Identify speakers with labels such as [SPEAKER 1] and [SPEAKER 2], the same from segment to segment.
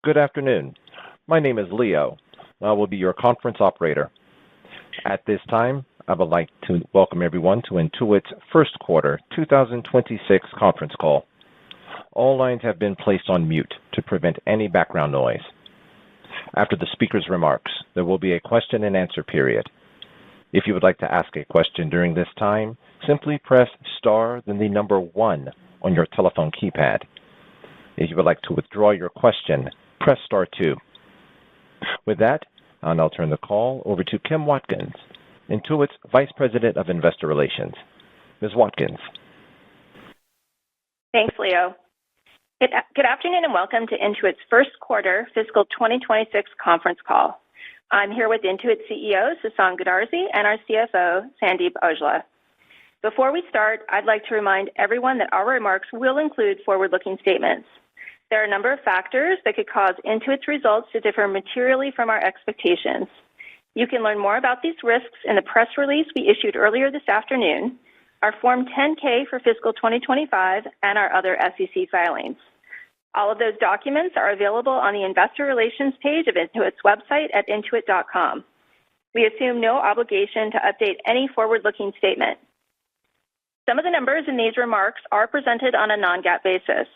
[SPEAKER 1] Good afternoon. My name is Leo. I will be your conference operator. At this time, I would like to welcome everyone to Intuit's first quarter 2026 conference call. All lines have been placed on mute to prevent any background noise. After the speaker's remarks, there will be a question and answer period. If you would like to ask a question during this time, simply press star then the number 1 on your telephone keypad. If you would like to withdraw your question, press star 2. With that, I'll now turn the call over to Kim Watkins, Intuit's Vice President of Investor Relations. Ms. Watkins.
[SPEAKER 2] Thanks, Leo. Good afternoon and welcome to Intuit's first quarter fiscal 2026 conference call. I'm here with Intuit CEO Sasan Goodarzi and our CFO Sandeep Aujla. Before we start, I'd like to remind everyone that our remarks will include forward-looking statements. There are a number of factors that could cause Intuit's results to differ materially from our expectations. You can learn more about these risks in the press release we issued earlier this afternoon, our Form 10-K for fiscal 2025, and our other SEC filings. All of those documents are available on the Investor Relations page of Intuit's website at intuit.com. We assume no obligation to update any forward-looking statement. Some of the numbers in these remarks are presented on a non-GAAP basis.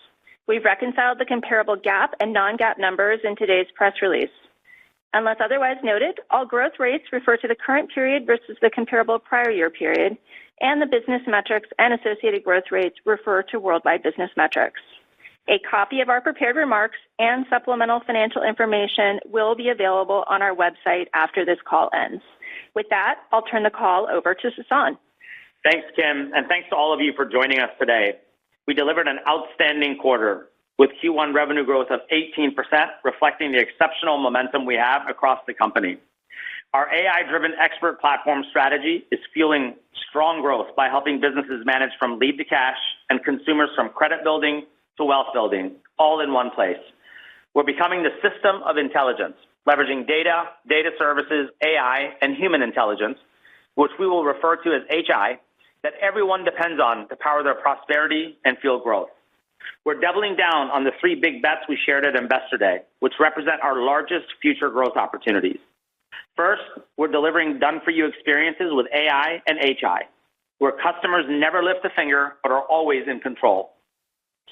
[SPEAKER 2] We've reconciled the comparable GAAP and non-GAAP numbers in today's press release. Unless otherwise noted, all growth rates refer to the current period versus the comparable prior year period, and the business metrics and associated growth rates refer to worldwide business metrics. A copy of our prepared remarks and supplemental financial information will be available on our website after this call ends. With that, I'll turn the call over to Sasan.
[SPEAKER 3] Thanks, Kim, and thanks to all of you for joining us today. We delivered an outstanding quarter with Q1 revenue growth of 18%, reflecting the exceptional momentum we have across the company. Our AI-driven expert platform strategy is fueling strong growth by helping businesses manage from lead to cash and consumers from credit building to wealth building, all in one place. We're becoming the system of intelligence, leveraging data, data services, AI, and human intelligence, which we will refer to as HI, that everyone depends on to power their prosperity and fuel growth. We're doubling down on the 3 big bets we shared at Investor Day, which represent our largest future growth opportunities. First, we're delivering done-for-you experiences with AI and HI, where customers never lift a finger but are always in control.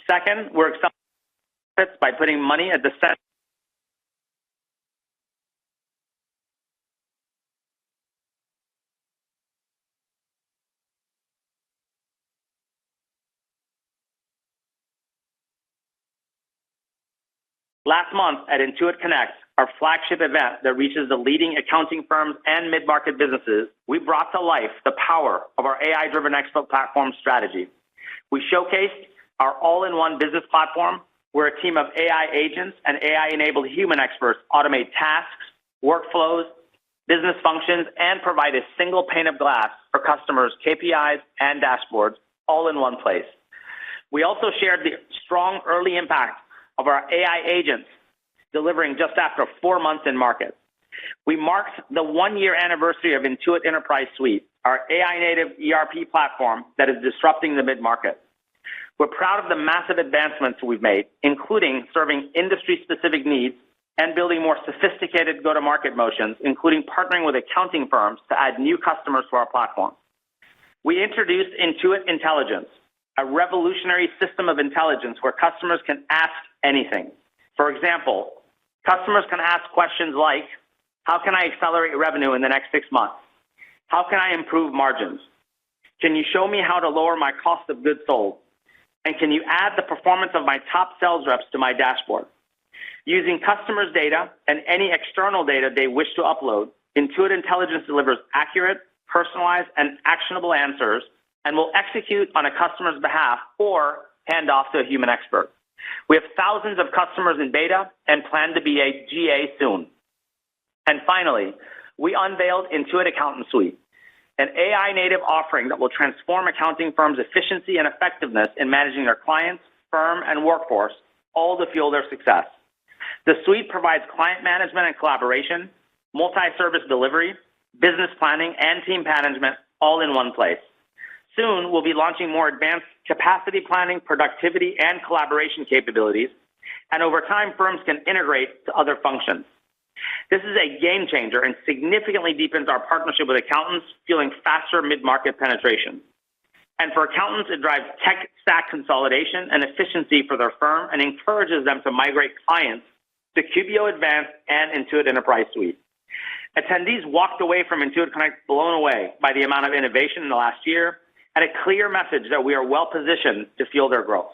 [SPEAKER 3] Second, we're accelerating by putting money at the center. Last month at Intuit Connect, our flagship event that reaches the leading accounting firms and mid-market businesses, we brought to life the power of our AI-driven expert platform strategy. We showcased our all-in-one business platform, where a team of AI agents and AI-enabled human experts automate tasks, workflows, business functions, and provide a single pane of glass for customers' KPIs and dashboards, all in one place. We also shared the strong early impact of our AI agents, delivering just after 4 months in market. We marked the 1-year anniversary of Intuit Enterprise Suite, our AI-native ERP platform that is disrupting the mid-market. We're proud of the massive advancements we've made, including serving industry-specific needs and building more sophisticated go-to-market motions, including partnering with accounting firms to add new customers to our platform. We introduced Intuit Intelligence, a revolutionary system of intelligence where customers can ask anything. For example, customers can ask questions like, how can I accelerate revenue in the next 6 months? How can I improve margins? Can you show me how to lower my cost of goods sold? And can you add the performance of my top sales reps to my dashboard? Using customers' data and any external data they wish to upload, Intuit Intelligence delivers accurate, personalized, and actionable answers and will execute on a customer's behalf or hand off to a human expert. We have thousands of customers in beta and plan to be a GA soon. And finally, we unveiled Intuit Accountant Suite, an AI-native offering that will transform accounting firms' efficiency and effectiveness in managing their clients, firm, and workforce, all to fuel their success. The suite provides client management and collaboration, multi-service delivery, business planning, and team management, all in one place. Soon, we'll be launching more advanced capacity planning, productivity, and collaboration capabilities, And over time, firms can integrate to other functions. This is a game changer and significantly deepens our partnership with accountants, fueling faster mid-market penetration. And for accountants, it drives tech stack consolidation and efficiency for their firm and encourages them to migrate clients to QBO Advanced and Intuit Enterprise Suite. Attendees walked away from Intuit Connect blown away by the amount of innovation in the last year and a clear message that we are well positioned to fuel their growth.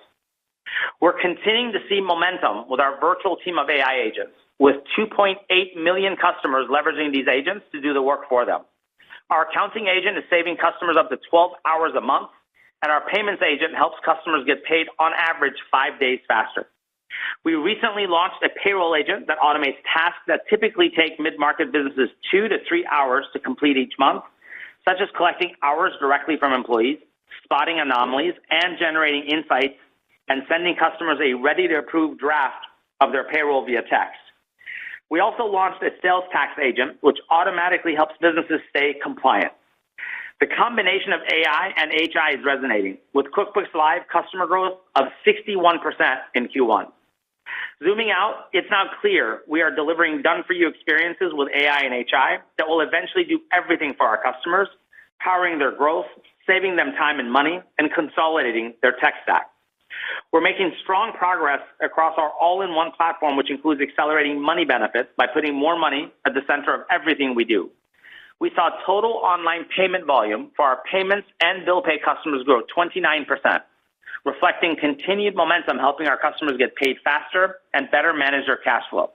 [SPEAKER 3] We're continuing to see momentum with our virtual team of AI agents, with 2.8 million customers leveraging these agents to do the work for them. Our accounting agent is saving customers up to 12 hours a month, and our payments agent helps customers get paid on average 5 days faster. We recently launched a payroll agent that automates tasks that typically take mid-market businesses 2 to 3 hours to complete each month, such as collecting hours directly from employees, spotting anomalies, and generating insights, and sending customers a ready-to-approve draft of their payroll via text. We also launched a sales tax agent, which automatically helps businesses stay compliant. The combination of AI and HI is resonating, with QuickBooks Live customer growth of 61% in Q1. Zooming out, it's now clear we are delivering done-for-you experiences with AI and HI that will eventually do everything for our customers, powering their growth, saving them time and money, and consolidating their tech stack. We're making strong progress across our all-in-one platform, which includes accelerating money benefits by putting more money at the center of everything we do. We saw total online payment volume for our payments and bill pay customers grow 29%, reflecting continued momentum helping our customers get paid faster and better manage their cash flow.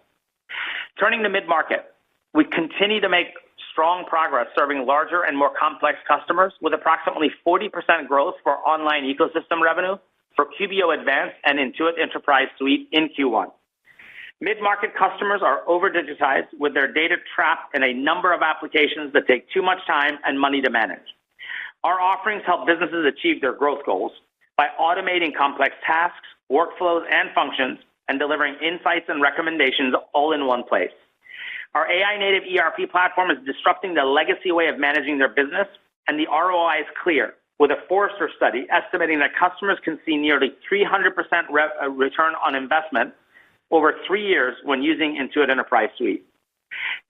[SPEAKER 3] Turning to mid-market, we continue to make strong progress serving larger and more complex customers with approximately 40% growth for online ecosystem revenue for QBO Advanced and Intuit Enterprise Suite in Q1. Mid-market customers are over-digitized with their data trapped in a number of applications that take too much time and money to manage. Our offerings help businesses achieve their growth goals by automating complex tasks, workflows, and functions, and delivering insights and recommendations all in one place. Our AI-native ERP platform is disrupting the legacy way of managing their business, and the ROI is clear, with a Forrester study estimating that customers can see nearly 300% return on investment over 3 years when using Intuit Enterprise Suite.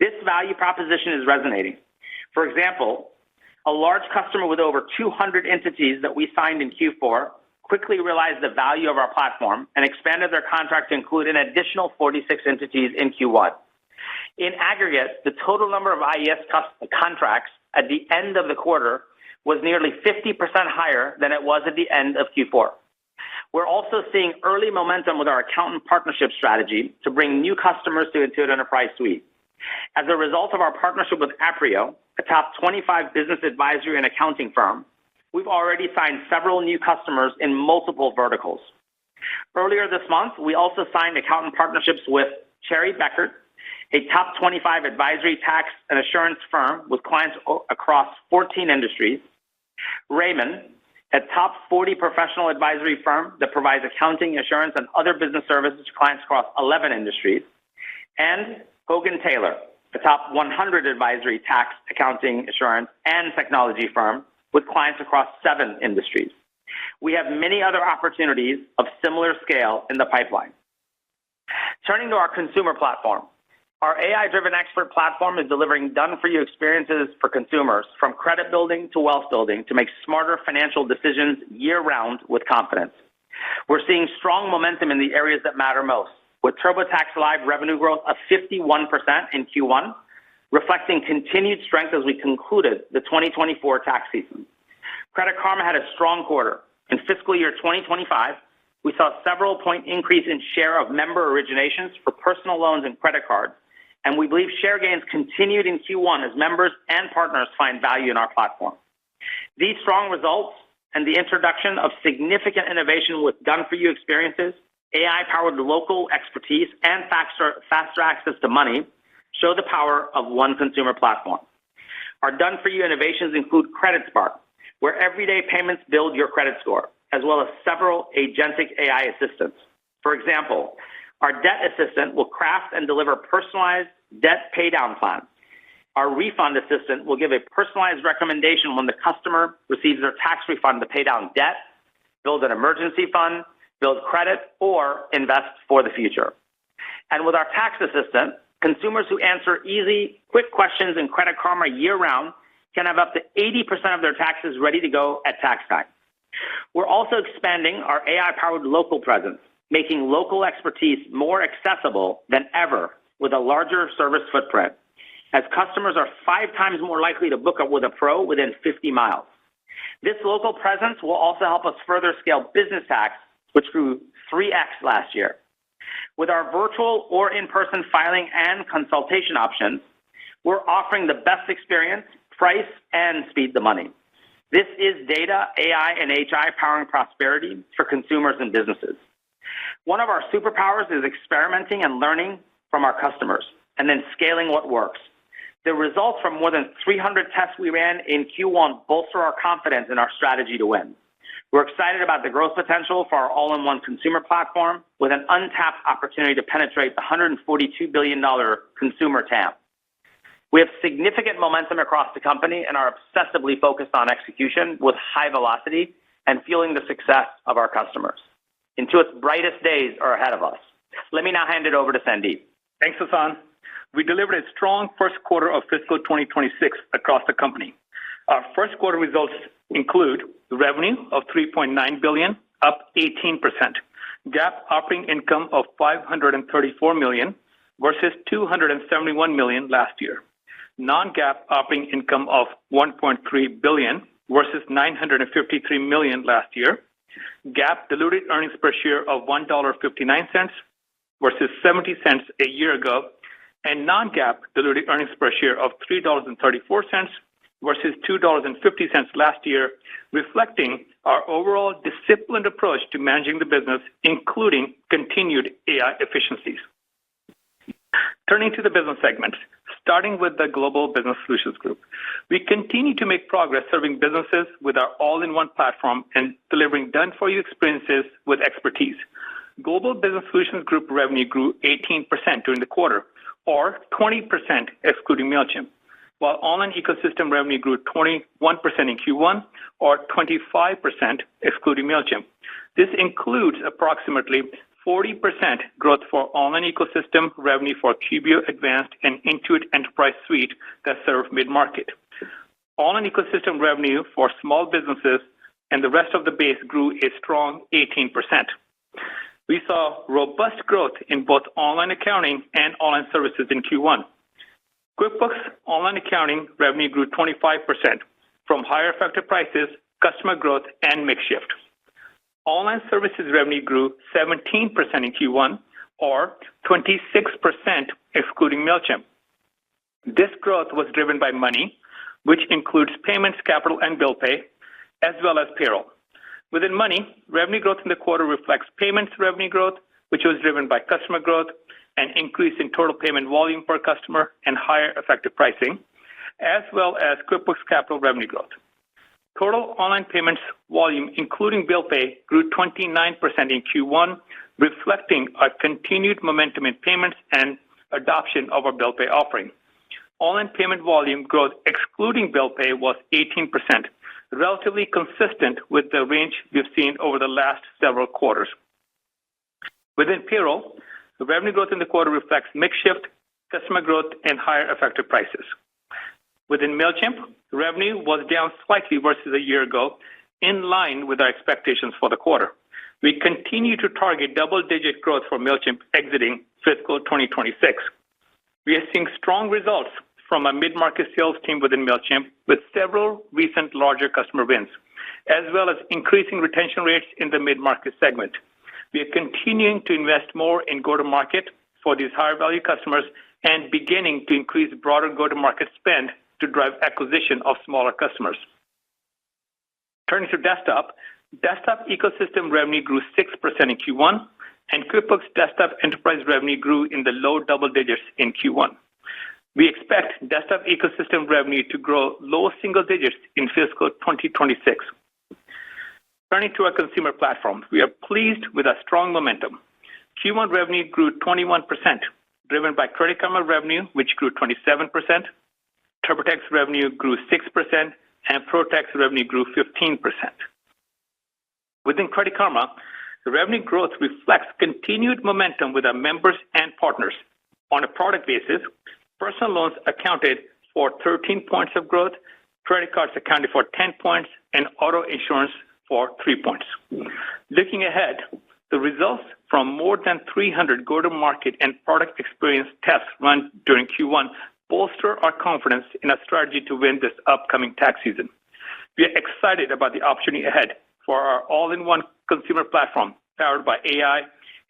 [SPEAKER 3] This value proposition is resonating. For example, a large customer with over 200 entities that we signed in Q4 quickly realized the value of our platform and expanded their contract to include an additional 46 entities in Q1. In aggregate, the total number of IES contracts at the end of the quarter was nearly 50% higher than it was at the end of Q4. We're also seeing early momentum with our accountant partnership strategy to bring new customers to Intuit Enterprise Suite. As a result of our partnership with Aprio, a top 25 business advisory and accounting firm, we've already signed several new customers in multiple verticals. Earlier this month, we also signed accountant partnerships with Cherry Beckert, a top 25 advisory tax and assurance firm with clients across 14 industries, Raymond, a top 40 professional advisory firm that provides accounting, assurance, and other business services to clients across 11 industries, and Hogan Taylor, a top 100 advisory tax, accounting, assurance, and technology firm with clients across 7 industries. We have many other opportunities of similar scale in the pipeline. Turning to our consumer platform, our AI-driven expert platform is delivering done-for-you experiences for consumers, from credit building to wealth building, to make smarter financial decisions year-round with confidence. We're seeing strong momentum in the areas that matter most, with TurboTax Live revenue growth of 51% in Q1, reflecting continued strength as we concluded the 2024 tax season. Credit Karma had a strong quarter. In fiscal year 2025, we saw a several-point increase in share of member originations for personal loans and credit cards, and we believe share gains continued in Q1 as members and partners find value in our platform. These strong results and the introduction of significant innovation with done-for-you experiences, AI-powered local expertise, and faster access to money show the power of one consumer platform. Our done-for-you innovations include Credit Spark, where everyday payments build your credit score, as well as several agentic AI assistants. For example, our debt assistant will craft and deliver personalized debt paydown plans. Our refund assistant will give a personalized recommendation when the customer receives their tax refund to pay down debt, build an emergency fund, build credit, or invest for the future. And with our tax assistant, consumers who answer easy, quick questions in Credit Karma year-round can have up to 80% of their taxes ready to go at tax time. We're also expanding our AI-powered local presence, making local expertise more accessible than ever with a larger service footprint, as customers are 5 times more likely to book up with a pro within 50 miles. This local presence will also help us further scale business tax, which grew 3x last year. With our virtual or in-person filing and consultation options, we're offering the best experience, price, and speed to money. This is data, AI, and HI powering prosperity for consumers and businesses. One of our superpowers is experimenting and learning from our customers, and then scaling what works. The results from more than 300 tests we ran in Q1 bolster our confidence in our strategy to win. We're excited about the growth potential for our all-in-one consumer platform with an untapped opportunity to penetrate the $142 billion consumer TAM. We have significant momentum across the company and are obsessively focused on execution with high velocity and fueling the success of our customers. Intuit's brightest days are ahead of us. Let me now hand it over to Sandeep.
[SPEAKER 4] Thanks, Sasan. We delivered a strong first quarter of fiscal 2026 across the company. Our first quarter results include revenue of $3.9 billion, up 18%, GAAP operating income of $534 million versus $271 million last year, non-GAAP operating income of $1.3 billion versus $953 million last year, GAAP diluted earnings per share of $1.59 versus 70 cents a year ago, and non-GAAP diluted earnings per share of $3.34 versus $2.50 last year, reflecting our overall disciplined approach to managing the business, including continued AI efficiencies. Turning to the business segments, starting with the Global Business Solutions Group. We continue to make progress serving businesses with our all-in-one platform and delivering done-for-you experiences with expertise. Global Business Solutions Group revenue grew 18% during the quarter, or 20% excluding MailChimp, while online ecosystem revenue grew 21% in Q1, or 25% excluding MailChimp. This includes approximately 40% growth for online ecosystem revenue for QBO Advanced and Intuit Enterprise Suite that serve mid-market. Online ecosystem revenue for small businesses and the rest of the base grew a strong 18%. We saw robust growth in both online accounting and online services in Q1. QuickBooks Online accounting revenue grew 25% from higher effective prices, customer growth, and mix shift. Online services revenue grew 17% in Q1, or 26% excluding MailChimp. This growth was driven by Money, which includes payments, capital, and bill pay, as well as payroll. Within Money, revenue growth in the quarter reflects payments revenue growth, which was driven by customer growth, an increase in total payment volume per customer, and higher effective pricing, as well as QuickBooks Capital revenue growth. Total online payments volume, including bill pay, grew 29% in Q1, reflecting our continued momentum in payments and adoption of our bill pay offering. Online payment volume growth, excluding bill pay, was 18%, relatively consistent with the range we've seen over the last several quarters. Within payroll, the revenue growth in the quarter reflects mix shift, customer growth, and higher effective prices. Within MailChimp, revenue was down slightly versus a year ago, in line with our expectations for the quarter. We continue to target double-digit growth for MailChimp exiting fiscal 2026. We are seeing strong results from a mid-market sales team within MailChimp with several recent larger customer wins, as well as increasing retention rates in the mid-market segment. We are continuing to invest more in go-to-market for these higher-value customers and beginning to increase broader go-to-market spend to drive acquisition of smaller customers. Turning to desktop ecosystem revenue grew 6% in Q1, and QuickBooks Desktop Enterprise revenue grew in the low double digits in Q1. We expect desktop ecosystem revenue to grow low single digits in fiscal 2026. Turning to our consumer platform, we are pleased with our strong momentum. Q1 revenue grew 21%, driven by Credit Karma revenue, which grew 27%. TurboTax revenue grew 6%, and ProTax revenue grew 15%. Within Credit Karma, The revenue growth reflects continued momentum with our members and partners. On a product basis, personal loans accounted for 13 points of growth, credit cards accounted for 10 points, and auto insurance for 3 points. Looking ahead, the results from more than 300 go-to-market and product experience tests run during Q1 bolster our confidence in our strategy to win this upcoming tax season. We are excited about the opportunity ahead for our all-in-one consumer platform powered by AI,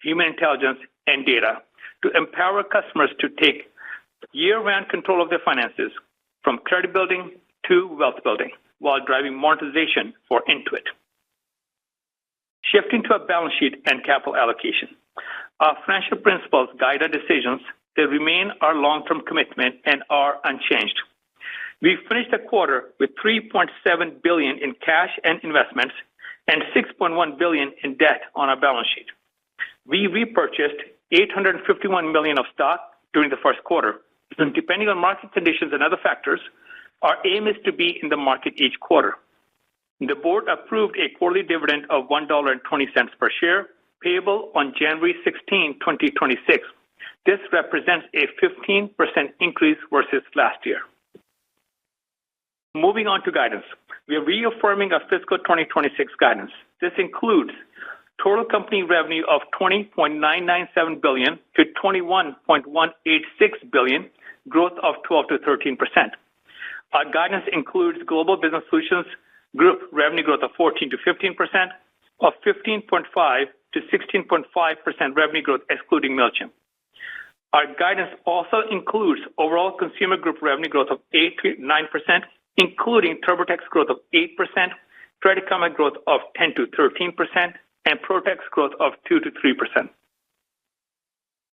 [SPEAKER 4] human intelligence, and data to empower customers to take year-round control of their finances, from credit building to wealth building, while driving monetization for Intuit. Shifting to our balance sheet and capital allocation. Our financial principles guide our decisions. They remain our long-term commitment and are unchanged. We finished the quarter with $3.7 billion in cash and investments and $6.1 billion in debt on our balance sheet. We repurchased $851 million of stock during the first quarter. And depending on market conditions and other factors, our aim is to be in the market each quarter. The board approved a quarterly dividend of $1.20 per share, payable on January 16, 2026. This represents a 15% increase versus last year. Moving on to guidance. We are reaffirming our fiscal 2026 guidance. This includes total company revenue of $20.997 billion to $21.186 billion, growth of 12 to 13%. Our guidance includes Global Business Solutions Group revenue growth of 14 to 15%, of 15.5 to 16.5% revenue growth excluding MailChimp. Our guidance also includes overall Consumer Group revenue growth of 8 to 9%, including TurboTax growth of 8%, Credit Karma growth of 10 to 13%, and ProTax growth of 2 to 3%.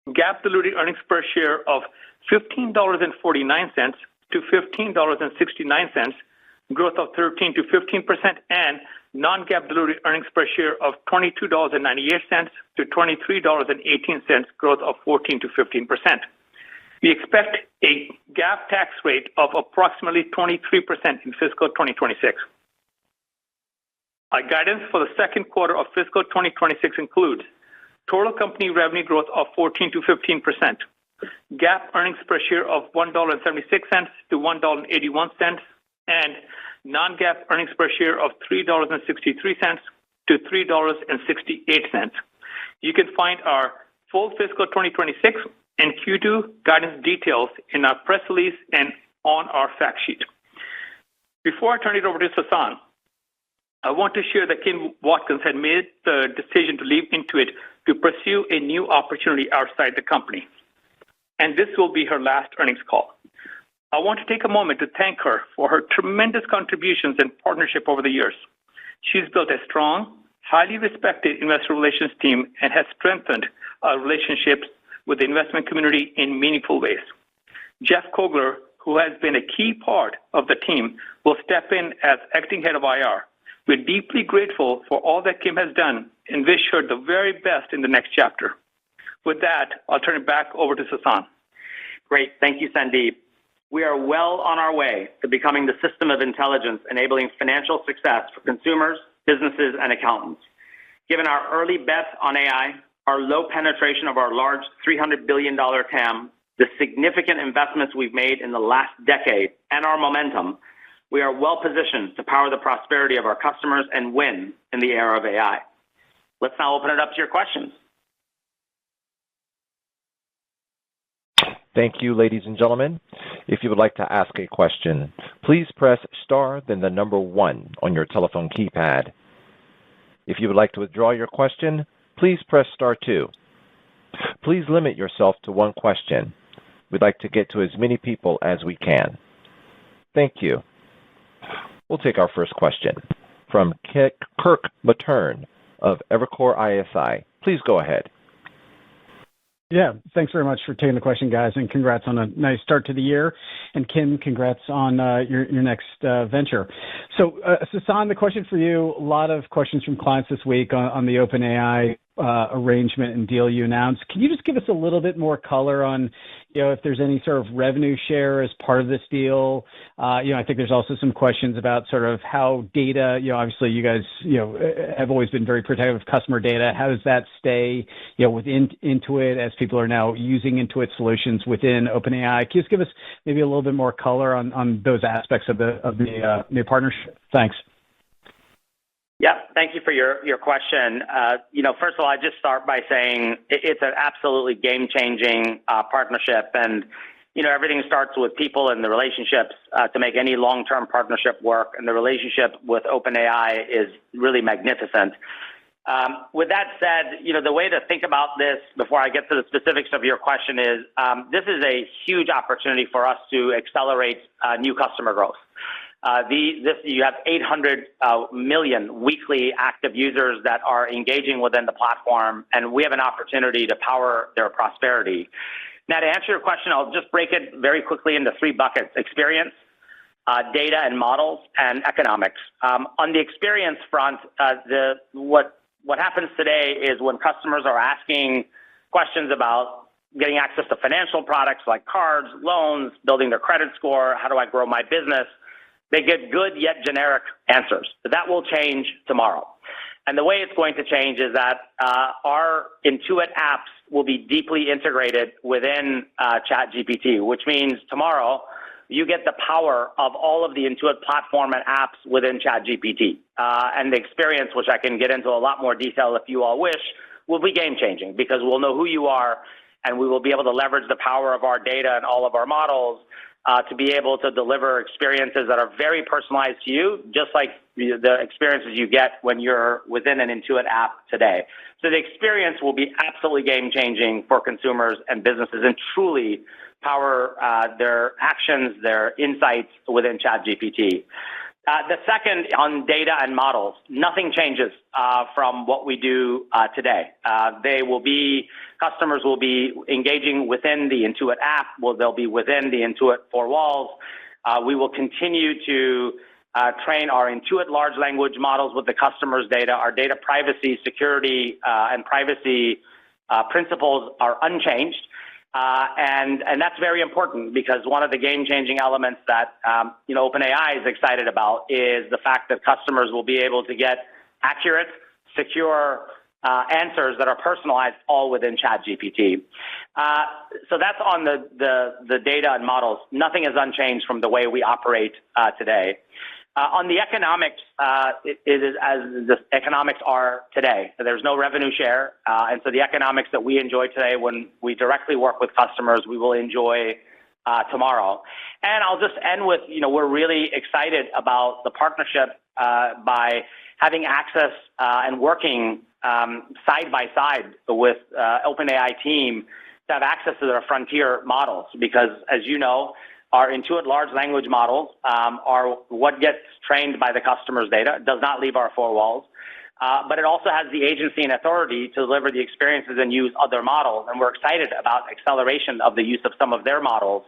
[SPEAKER 4] GAAP diluted earnings per share of $15.49 to $15.69, growth of 13 to 15%, and non-GAAP diluted earnings per share of $22.98 to $23.18, growth of 14 to 15%. We expect a GAAP tax rate of approximately 23% in fiscal 2026. Our guidance for the second quarter of fiscal 2026 includes total company revenue growth of 14 to 15%, GAAP earnings per share of $1.76 to $1.81, and non-GAAP earnings per share of $3.63 to $3.68. You can find our full fiscal 2026 and Q2 guidance details in our press release and on our fact sheet. Before I turn it over to Sasan, I want to share that Kim Watkins had made the decision to leave Intuit to pursue a new opportunity outside the company. And this will be her last earnings call. I want to take a moment to thank her for her tremendous contributions and partnership over the years. She's built a strong, highly respected investor relations team and has strengthened our relationships with the investment community in meaningful ways. Jeff Kogler, who has been a key part of the team, will step in as acting head of IR. We're deeply grateful for all that Kim has done and wish her the very best in the next chapter. With that, I'll turn it back over to Sasan.
[SPEAKER 3] Great. Thank you, Sandeep. We are well on our way to becoming the system of intelligence enabling financial success for consumers, businesses, and accountants. Given our early bets on AI, our low penetration of our large $300 billion TAM, the significant investments we've made in the last decade, and our momentum, we are well positioned to power the prosperity of our customers and win in the era of AI. Let's now open it up to your questions.
[SPEAKER 1] Thank you, ladies and gentlemen. If you would like to ask a question, please press star, then the number 1 on your telephone keypad. If you would like to withdraw your question, please press star 2. Please limit yourself to one question. We'd like to get to as many people as we can. Thank you. We'll take our first question from Kirk Materne of Evercore ISI. Please go ahead.
[SPEAKER 5] Yeah, thanks very much for taking the question, guys, and congrats on a nice start to the year. And Kim, congrats on your next venture. So, Sasan, the question for you, a lot of questions from clients this week on the OpenAI arrangement and deal you announced. Can you just give us a little bit more color on, if there's any sort of revenue share as part of this deal? I think there's also some questions about sort of how data, obviously you guys, have always been very protective of customer data. How does that stay, within Intuit as people are now using Intuit solutions within OpenAI? Can you just give us maybe a little bit more color on those aspects of the new partnership? Thanks.
[SPEAKER 3] Yeah, thank you for your question. First of all, I just start by saying it's an absolutely game-changing partnership, and everything starts with people and the relationships to make any long-term partnership work, and the relationship with OpenAI is really magnificent. With that said, the way to think about this before I get to the specifics of your question is this is a huge opportunity for us to accelerate new customer growth. You have 800 million weekly active users that are engaging within the platform, and we have an opportunity to power their prosperity. Now, to answer your question, I'll just break it very quickly into three buckets: experience, data and models, and economics. On the experience front, what happens today is when customers are asking questions about getting access to financial products like cards, loans, building their credit score, how do I grow my business, they get good yet generic answers. But that will change tomorrow. And the way it's going to change is that our Intuit apps will be deeply integrated within ChatGPT, which means tomorrow you get the power of all of the Intuit platform and apps within ChatGPT. And the experience, which I can get into a lot more detail if you all wish, will be game-changing because we'll know who you are, and we will be able to leverage the power of our data and all of our models to be able to deliver experiences that are very personalized to you, just like the experiences you get when you're within an Intuit app today. So the experience will be absolutely game-changing for consumers and businesses and truly power their actions, their insights within ChatGPT. The second, on data and models, nothing changes from what we do today. Customers will be engaging within the Intuit app. They'll be within the Intuit four walls. We will continue to train our Intuit large language models with the customer's data. Our data privacy, security, and privacy principles are unchanged. And that's very important because one of the game-changing elements that OpenAI is excited about is the fact that customers will be able to get accurate, secure answers that are personalized all within ChatGPT. So that's on the data and models. Nothing is unchanged from the way we operate today. On the economics, it is as the economics are today. There's no revenue share, and so the economics that we enjoy today when we directly work with customers, we will enjoy tomorrow. And I'll just end with, we're really excited about the partnership by having access and working side by side with OpenAI team to have access to their frontier models because, as you know, our Intuit large language models are what gets trained by the customer's data. It does not leave our four walls, but it also has the agency and authority to deliver the experiences and use other models. And we're excited about acceleration of the use of some of their models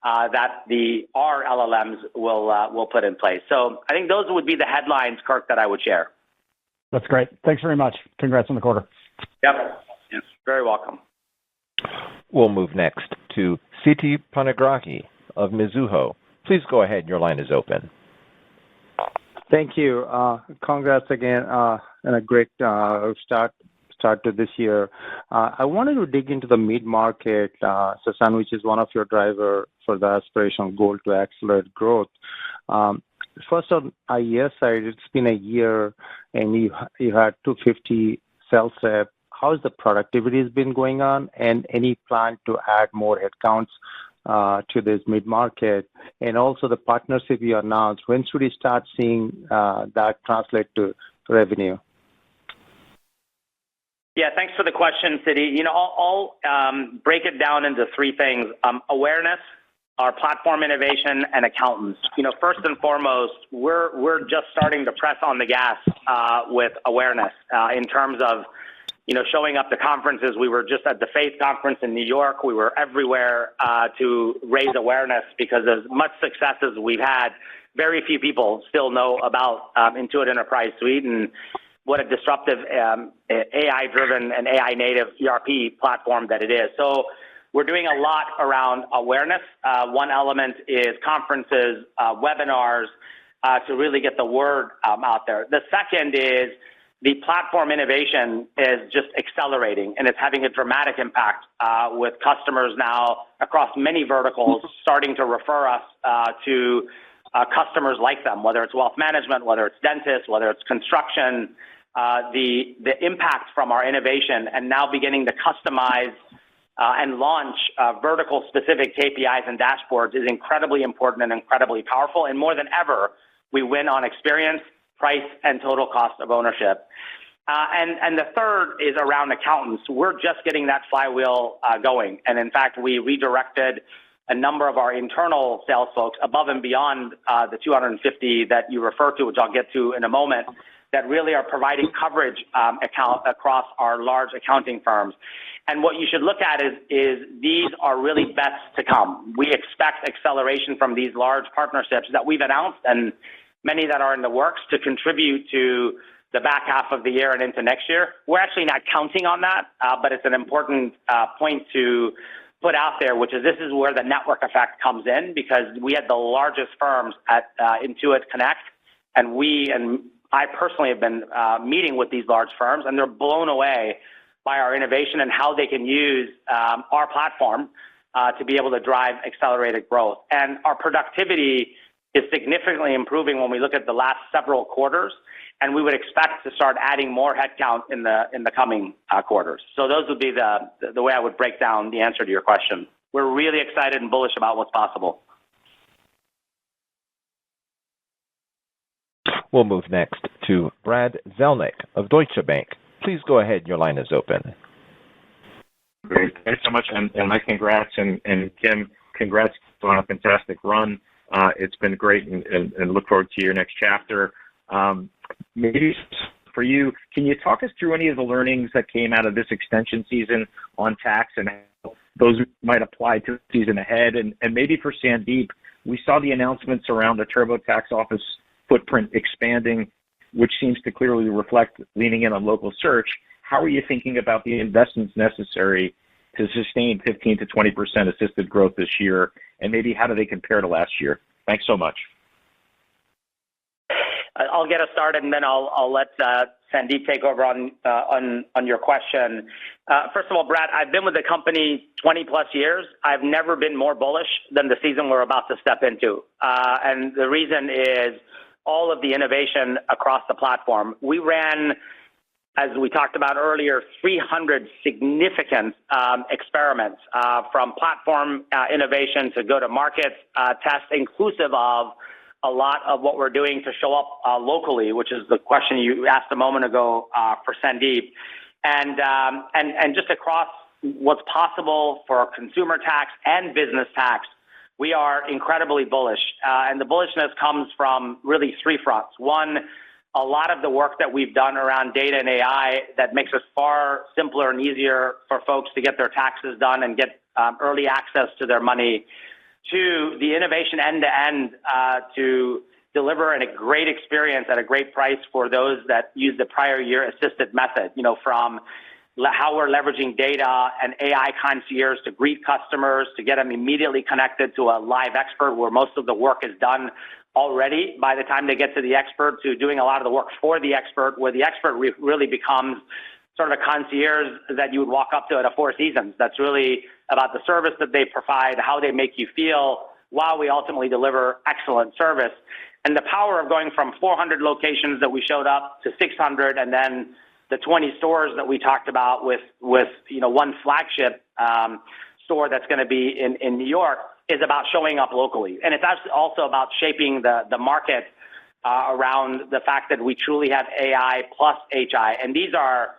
[SPEAKER 3] that our LLMs will put in place. So I think those would be the headlines, Kirk, that I would share.
[SPEAKER 5] That's great. Thanks very much. Congrats on the quarter.
[SPEAKER 3] Yep. Yes. Very welcome.
[SPEAKER 1] We'll move next to Siti Panigrahi of Mizuho. Please go ahead. Your line is open.
[SPEAKER 6] Thank you. Congrats again and a great start to this year. I wanted to dig into the mid-market, Sasan, which is one of your drivers for the aspirational goal to accelerate growth. First on IES side, it's been a year and you had 250 sales reps. How has the productivity been going on, and any plan to add more headcounts to this mid-market? And also the partnership you announced, when should we start seeing that translate to revenue?
[SPEAKER 3] Yeah, thanks for the question, Siti. I'll break it down into three things: awareness, our platform innovation, and accountants. First and foremost, we're just starting to press on the gas with awareness in terms of showing up to conferences. We were just at the Faith Conference in New York. We were everywhere to raise awareness because as much success as we've had, very few people still know about Intuit Enterprise Suite. And what a disruptive AI-driven and AI-native ERP platform that it is. So we're doing a lot around awareness. One element is conferences, webinars, to really get the word out there. The second is the platform innovation is just accelerating, and it's having a dramatic impact with customers now across many verticals starting to refer us to customers like them, whether it's wealth management, whether it's dentists, whether it's construction. The impact from our innovation and now beginning to customize and launch vertical-specific KPIs and dashboards is incredibly important and incredibly powerful. And more than ever, we win on experience, price, and total cost of ownership. And the third is around accountants. We're just getting that flywheel going. And in fact, we redirected a number of our internal sales folks above and beyond the 250 that you refer to, which I'll get to in a moment, that really are providing coverage across our large accounting firms. And what you should look at is these are really bets to come. We expect acceleration from these large partnerships that we've announced and many that are in the works to contribute to the back half of the year and into next year. We're actually not counting on that, but it's an important point to put out there, which is this is where the network effect comes in, because we had the largest firms at Intuit Connect, and I personally have been meeting with these large firms, and they're blown away by our innovation and how they can use our platform to be able to drive accelerated growth. And our productivity is significantly improving when we look at the last several quarters, and we would expect to start adding more headcount in the coming quarters. So those would be the way I would break down the answer to your question. We're really excited and bullish about what's possible.
[SPEAKER 1] We'll move next to Brad Zelnick of Deutsche Bank. Please go ahead. Your line is open.
[SPEAKER 7] Great. Thanks so much. And my congrats. And Kim, congrats on a fantastic run. It's been great, and look forward to your next chapter. Maybe for you, can you talk us through any of the learnings that came out of this extension season on tax and how those might apply to the season ahead? And maybe for Sandeep, we saw the announcements around the TurboTax office footprint expanding, which seems to clearly reflect leaning in on local search. How are you thinking about the investments necessary to sustain 15 to 20% assisted growth this year, and maybe how do they compare to last year? Thanks so much.
[SPEAKER 3] I'll get us started, and then I'll let Sandeep take over on your question. First of all, Brad, I've been with the company 20 plus years. I've never been more bullish than the season we're about to step into, and the reason is all of the innovation across the platform. We ran, as we talked about earlier, 300 significant experiments from platform innovation to go-to-market tests, inclusive of a lot of what we're doing to show up locally, which is the question you asked a moment ago for Sandeep. And just across what's possible for consumer tax and business tax, we are incredibly bullish. And the bullishness comes from really three fronts. One, a lot of the work that we've done around data and AI that makes us far simpler and easier for folks to get their taxes done and get early access to their money. Two, the innovation end-to-end to deliver a great experience at a great price for those that use the prior year assisted method, from how we're leveraging data and AI concierge to greet customers, to get them immediately connected to a live expert where most of the work is done already by the time they get to the expert, to doing a lot of the work for the expert, where the expert really becomes sort of a concierge that you would walk up to at a Four Seasons. That's really about the service that they provide, how they make you feel, while we ultimately deliver excellent service. And the power of going from 400 locations that we showed up to 600, and then the 20 stores that we talked about with one flagship store that's going to be in New York, is about showing up locally. And it's also about shaping the market around the fact that we truly have AI plus HI. And these are,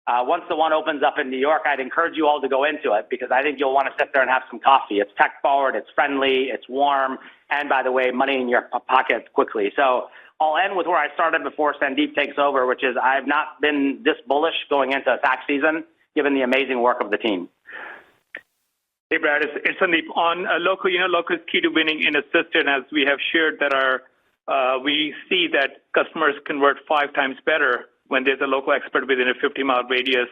[SPEAKER 3] once the one opens up in New York, I'd encourage you all to go into it, because I think you'll want to sit there and have some coffee. It's tech forward, it's friendly, it's warm, and by the way, money in your pocket quickly. So I'll end with where I started before Sandeep takes over, which is I've not been this bullish going into tax season, given the amazing work of the team.
[SPEAKER 4] Hey, Brad, it's Sandeep. On local, local is key to winning in assisted, as we have shared that we see that customers convert 5 times better when there's a local expert within a 50-mile radius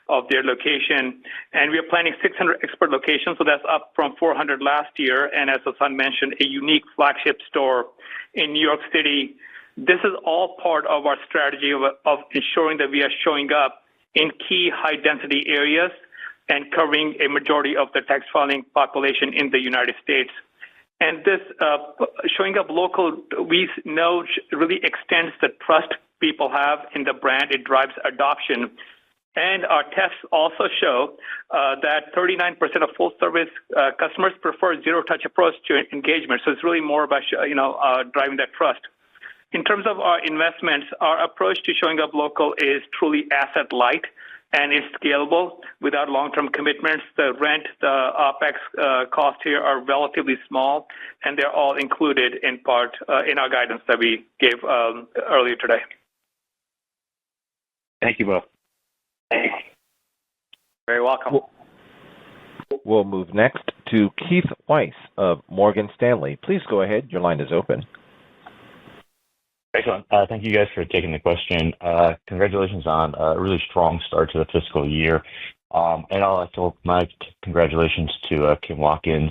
[SPEAKER 4] of their location. And we are planning 600 expert locations, so that's up from 400 last year. And as Sasan mentioned, a unique flagship store in New York City. This is all part of our strategy of ensuring that we are showing up in key high-density areas and covering a majority of the tax filing population in the United States. And this showing up local, we know really extends the trust people have in the brand. It drives adoption. And our tests also show that 39% of full-service customers prefer zero-touch approach to engagement. So it's really more about driving that trust. In terms of our investments, our approach to showing up local is truly asset light and is scalable without long-term commitments. The rent, the OPEX costs here are relatively small, and they're all included in part in our guidance that we gave earlier today.
[SPEAKER 7] Thank you both.
[SPEAKER 3] Very welcome.
[SPEAKER 1] We'll move next to Keith Weiss of Morgan Stanley. Please go ahead. Your line is open.
[SPEAKER 8] Excellent. Thank you guys for taking the question. Congratulations on a really strong start to the fiscal year. And I'll also my congratulations to Kim Watkins.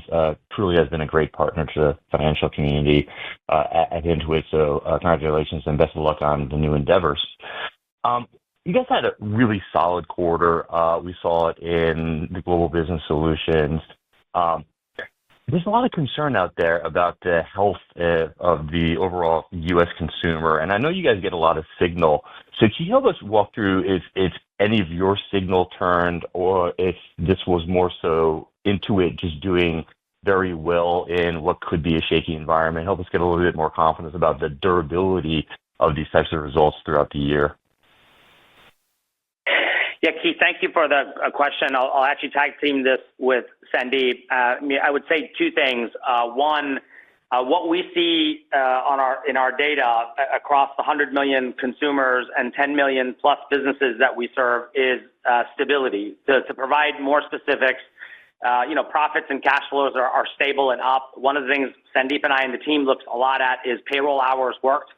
[SPEAKER 8] Truly has been a great partner to the financial community at Intuit. So congratulations and best of luck on the new endeavors. You guys had a really solid quarter. We saw it in the Global Business Solutions. There's a lot of concern out there about the health of the overall U.S. consumer, and I know you guys get a lot of signal. So can you help us walk through if any of your signal turned, or if this was more so Intuit just doing very well in what could be a shaky environment? Help us get a little bit more confidence about the durability of these types of results throughout the year.
[SPEAKER 3] Yeah, Keith, thank you for the question. I'll actually tag team this with Sandeep. I would say two things. One, what we see in our data across the 100 million consumers and 10 million plus businesses that we serve is stability. To provide more specifics, profits and cash flows are stable and up. One of the things Sandeep and I and the team looks a lot at is payroll hours worked,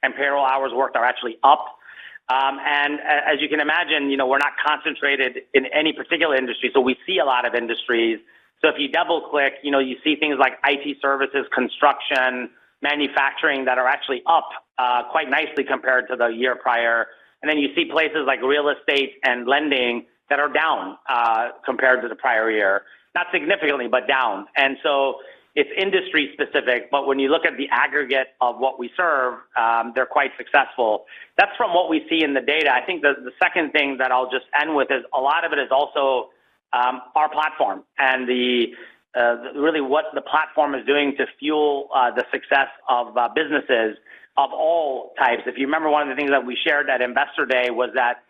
[SPEAKER 3] and payroll hours worked are actually up. And as you can imagine, we're not concentrated in any particular industry, so we see a lot of industries. So if you double click, you see things like IT services, construction, manufacturing that are actually up quite nicely compared to the year prior. And then you see places like real estate and lending that are down compared to the prior year. Not significantly, but down. And so it's industry specific, but when you look at the aggregate of what we serve, they're quite successful. That's from what we see in the data. I think the second thing that I'll just end with is a lot of it is also our platform and really what the platform is doing to fuel the success of businesses of all types. If you remember, one of the things that we shared at Investor Day was that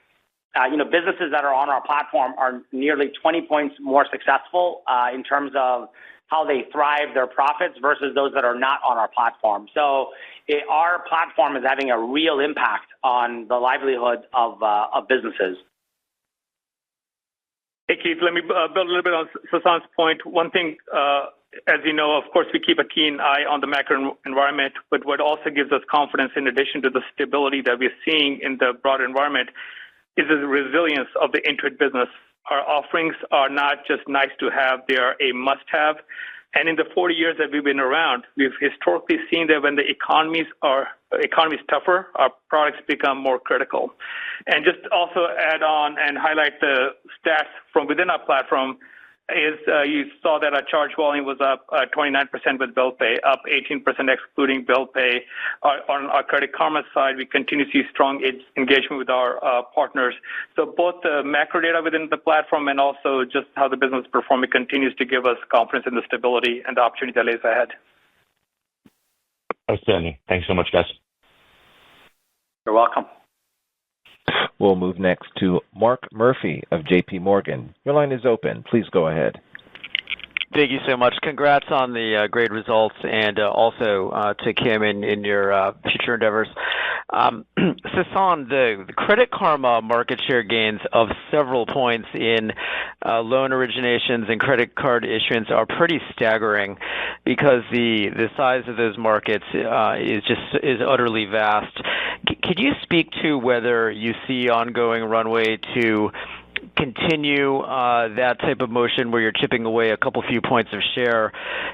[SPEAKER 3] businesses that are on our platform are nearly 20 points more successful in terms of how they thrive their profits versus those that are not on our platform. So our platform is having a real impact on the livelihood of businesses.
[SPEAKER 4] Hey, Keith, let me build a little bit on Sasan's point. One thing, as you know, of course, we keep a keen eye on the macro environment, but what also gives us confidence in addition to the stability that we're seeing in the broader environment is the resilience of the Intuit business. Our offerings are not just nice to have, they are a must-have. And in the 40 years that we've been around, we've historically seen that when the economy is tougher, our products become more critical. And just also add on and highlight the stats from within our platform is you saw that our charge volume was up 29% with bill pay, up 18% excluding bill pay. On our Credit Karma side, we continue to see strong engagement with our partners. So both the macro data within the platform and also just how the business is performing continues to give us confidence in the stability and the opportunity that lays ahead.
[SPEAKER 8] Outstanding. Thanks so much, guys.
[SPEAKER 3] You're welcome.
[SPEAKER 1] We'll move next to Mark Murphy of JP Morgan. Your line is open. Please go ahead.
[SPEAKER 9] Thank you so much. Congrats on the great results, and also to Kim in your future endeavors. Sasan, the Credit Karma market share gains of several points in loan originations and credit card issuance are pretty staggering because the size of those markets is utterly vast. Could you speak to whether you see ongoing runway to continue that type of motion where you're chipping away a couple few points of share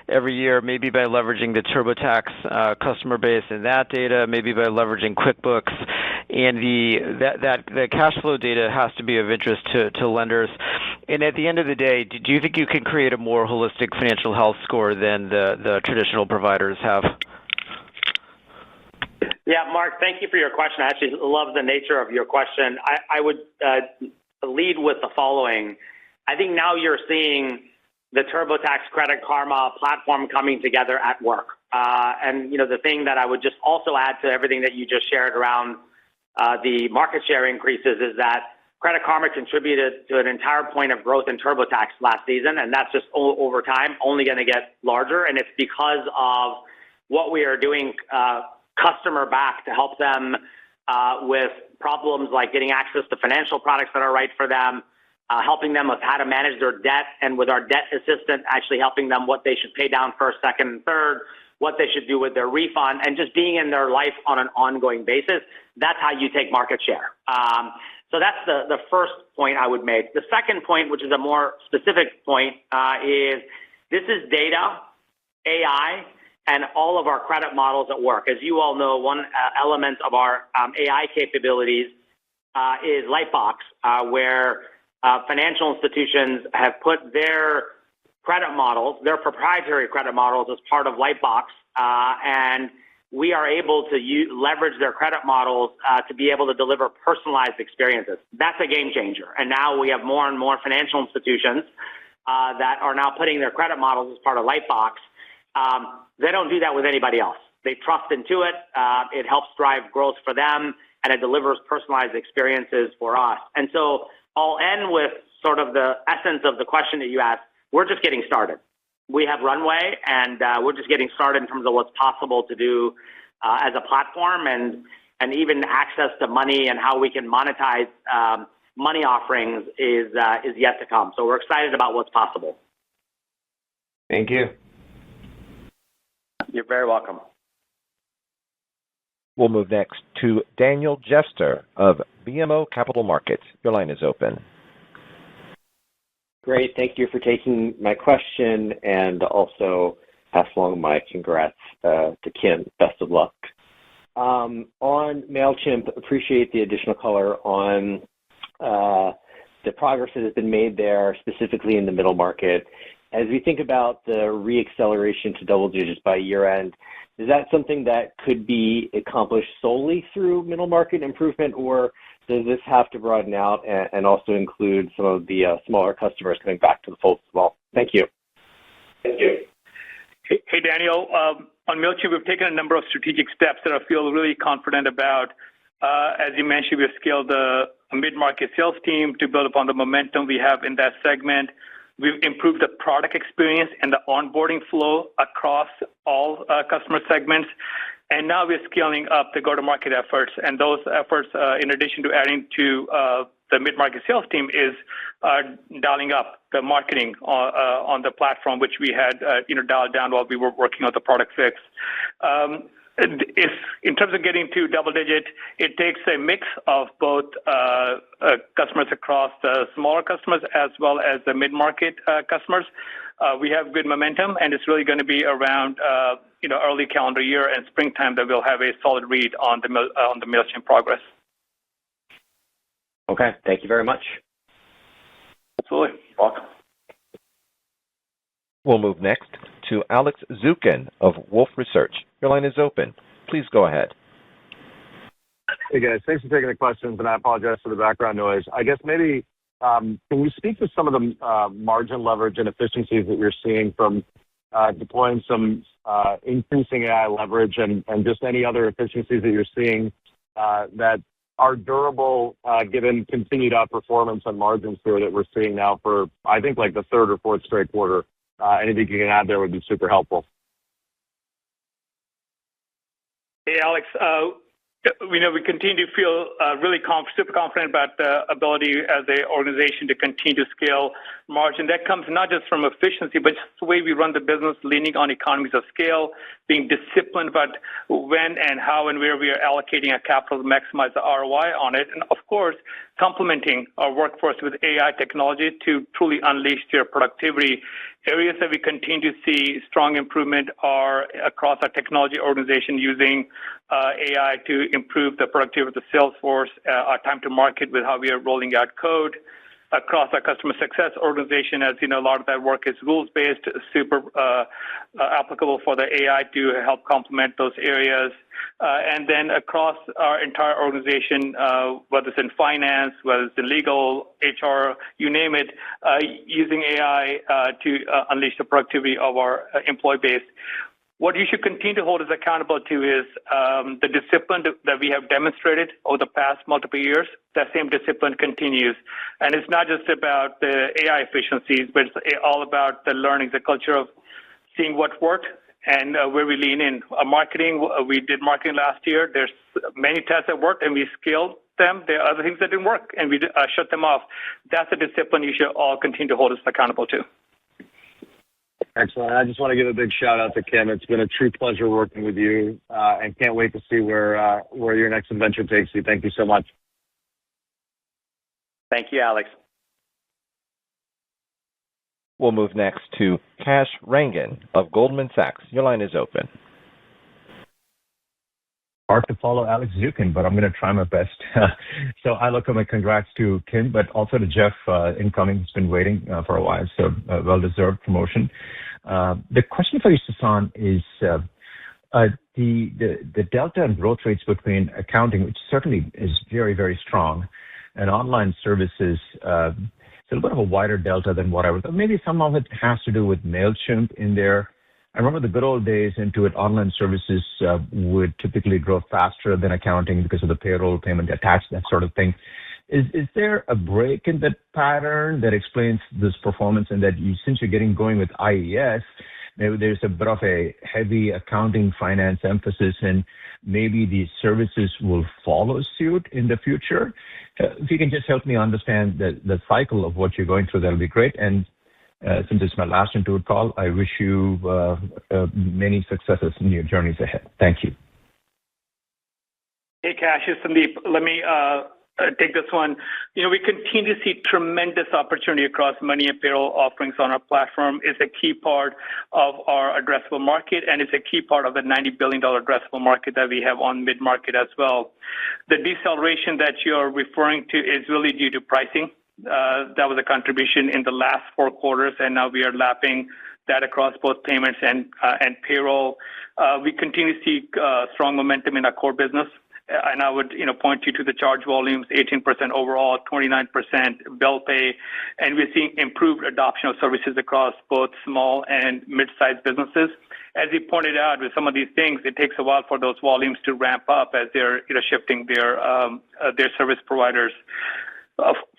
[SPEAKER 9] every year, maybe by leveraging the TurboTax customer base and that data, maybe by leveraging QuickBooks, and the cash flow data has to be of interest to lenders. And at the end of the day, do you think you can create a more holistic financial health score than the traditional providers have?
[SPEAKER 3] Yeah, Mark, thank you for your question. I actually love the nature of your question. I would lead with the following. I think now you're seeing the TurboTax Credit Karma platform coming together at work. And the thing that I would just also add to everything that you just shared around the market share increases is that Credit Karma contributed to an entire point of growth in TurboTax last season, and that's just over time only going to get larger. And it's because of what we are doing customer back to help them with problems like getting access to financial products that are right for them, helping them with how to manage their debt, and with our debt assistant actually helping them what they should pay down first, second, and third, what they should do with their refund, and just being in their life on an ongoing basis. That's how you take market share. So that's the first point I would make. The second point, which is a more specific point, is this is data, AI, and all of our credit models at work. As you all know, one element of our AI capabilities is Lightbox, where financial institutions have put their credit models, their proprietary credit models, as part of Lightbox, and we are able to leverage their credit models to be able to deliver personalized experiences. That's a game changer. And now we have more and more financial institutions that are now putting their credit models as part of Lightbox. They don't do that with anybody else. They trust Intuit. It helps drive growth for them, and it delivers personalized experiences for us. And so I'll end with sort of the essence of the question that you asked. We're just getting started. We have runway, and we're just getting started in terms of what's possible to do as a platform, and even access to money and how we can monetize money offerings is yet to come. So we're excited about what's possible.
[SPEAKER 8] Thank you.
[SPEAKER 3] You're very welcome.
[SPEAKER 1] We'll move next to Daniel Jester of BMO Capital Markets. Your line is open.
[SPEAKER 10] Great. Thank you for taking my question, and also pass along my congrats to Kim. Best of luck. On MailChimp, appreciate the additional color on the progress that has been made there, specifically in the middle market. As we think about the re-acceleration to double digits by year end, is that something that could be accomplished solely through middle market improvement, or does this have to broaden out and also include some of the smaller customers coming back to the fold as well? Thank you.
[SPEAKER 3] Thank you.
[SPEAKER 4] Hey Daniel. On MailChimp, we've taken a number of strategic steps that I feel really confident about. As you mentioned, we've scaled the mid-market sales team to build upon the momentum we have in that segment. We've improved the product experience and the onboarding flow across all customer segments. And now we're scaling up the go-to-market efforts. And those efforts, in addition to adding to the mid-market sales team, is dialing up the marketing on the platform, which we had dialed down while we were working on the product fix. If in terms of getting to double digit, it takes a mix of both customers across the smaller customers as well as the mid-market customers. We have good momentum, and it's really going to be around early calendar year and springtime that we'll have a solid read on the MailChimp progress.
[SPEAKER 10] Okay, thank you very much.
[SPEAKER 3] Absolutely. Welcome.
[SPEAKER 1] We'll move next to Alex Zukin of Wolfe Research. Your line is open. Please go ahead.
[SPEAKER 11] Hey guys, thanks for taking the questions, and I apologize for the background noise. I guess maybe can you speak to some of the margin leverage and efficiencies that you're seeing from deploying some increasing AI leverage and just any other efficiencies that you're seeing that are durable given continued outperformance on margins here that we're seeing now for, I think, like the third or fourth straight quarter? Anything you can add there would be super helpful.
[SPEAKER 4] Hey, Alex. we continue to feel really super confident about the ability as an organization to continue to scale margin. That comes not just from efficiency, but just the way we run the business, leaning on economies of scale, being disciplined about when and how and where we are allocating our capital to maximize the ROI on it, and of course, complementing our workforce with AI technology to truly unleash their productivity. Areas that we continue to see strong improvement are across our technology organization using AI to improve the productivity of the sales force, our time to market with how we are rolling out code. Across our customer success organization, as you know, a lot of that work is rules-based, super applicable for the AI to help complement those areas. And then across our entire organization, whether it's in finance, whether it's in legal, HR, you name it, using AI to unleash the productivity of our employee base. What you should continue to hold us accountable to is the discipline that we have demonstrated over the past multiple years. That same discipline continues. And it's not just about the AI efficiencies, but it's all about the learning, the culture of seeing what worked and where we lean in. Marketing, we did marketing last year. There's many tests that worked, and we scaled them. There are other things that didn't work, and we shut them off. That's a discipline you should all continue to hold us accountable to.
[SPEAKER 11] Excellent. I just want to give a big shout out to Kim. It's been a true pleasure working with you, and can't wait to see where your next adventure takes you. Thank you so much.
[SPEAKER 3] Thank you, Alex.
[SPEAKER 1] We'll move next to Kash Rangan of Goldman Sachs. Your line is open.
[SPEAKER 12] Hard to follow Alex Zukin, but I'm going to try my best. So I look at my congrats to Kim, but also to Jeff, incoming. He's been waiting for a while, so well-deserved promotion. The question for you, Sasan, is the delta and growth rates between accounting, which certainly is very, very strong, and online services. It's a little bit of a wider delta than what I would. Maybe some of it has to do with MailChimp in there. I remember the good old days. Intuit online services would typically grow faster than accounting because of the payroll payment attached, that sort of thing. Is there a break in that pattern that explains this performance, and that since you're getting going with IES, maybe there's a bit of a heavy accounting finance emphasis, and maybe these services will follow suit in the future? If you can just help me understand the cycle of what you're going through, that'll be great. And since it's my last Intuit call, I wish you many successes in your journeys ahead. Thank you.
[SPEAKER 4] Hey, Kash, it's Sandeep. Let me take this one. We continue to see tremendous opportunity across money and payroll offerings on our platform. It's a key part of our addressable market, and it's a key part of the $90 billion addressable market that we have on mid-market as well. The deceleration that you're referring to is really due to pricing. That was a contribution in the last 4 quarters, and now we are lapping that across both payments and payroll. We continue to see strong momentum in our core business, and I would point you to the charge volumes, 18% overall, 29% bill pay, and we're seeing improved adoption of services across both small and mid-sized businesses. As you pointed out, with some of these things, it takes a while for those volumes to ramp up as they're shifting their service providers.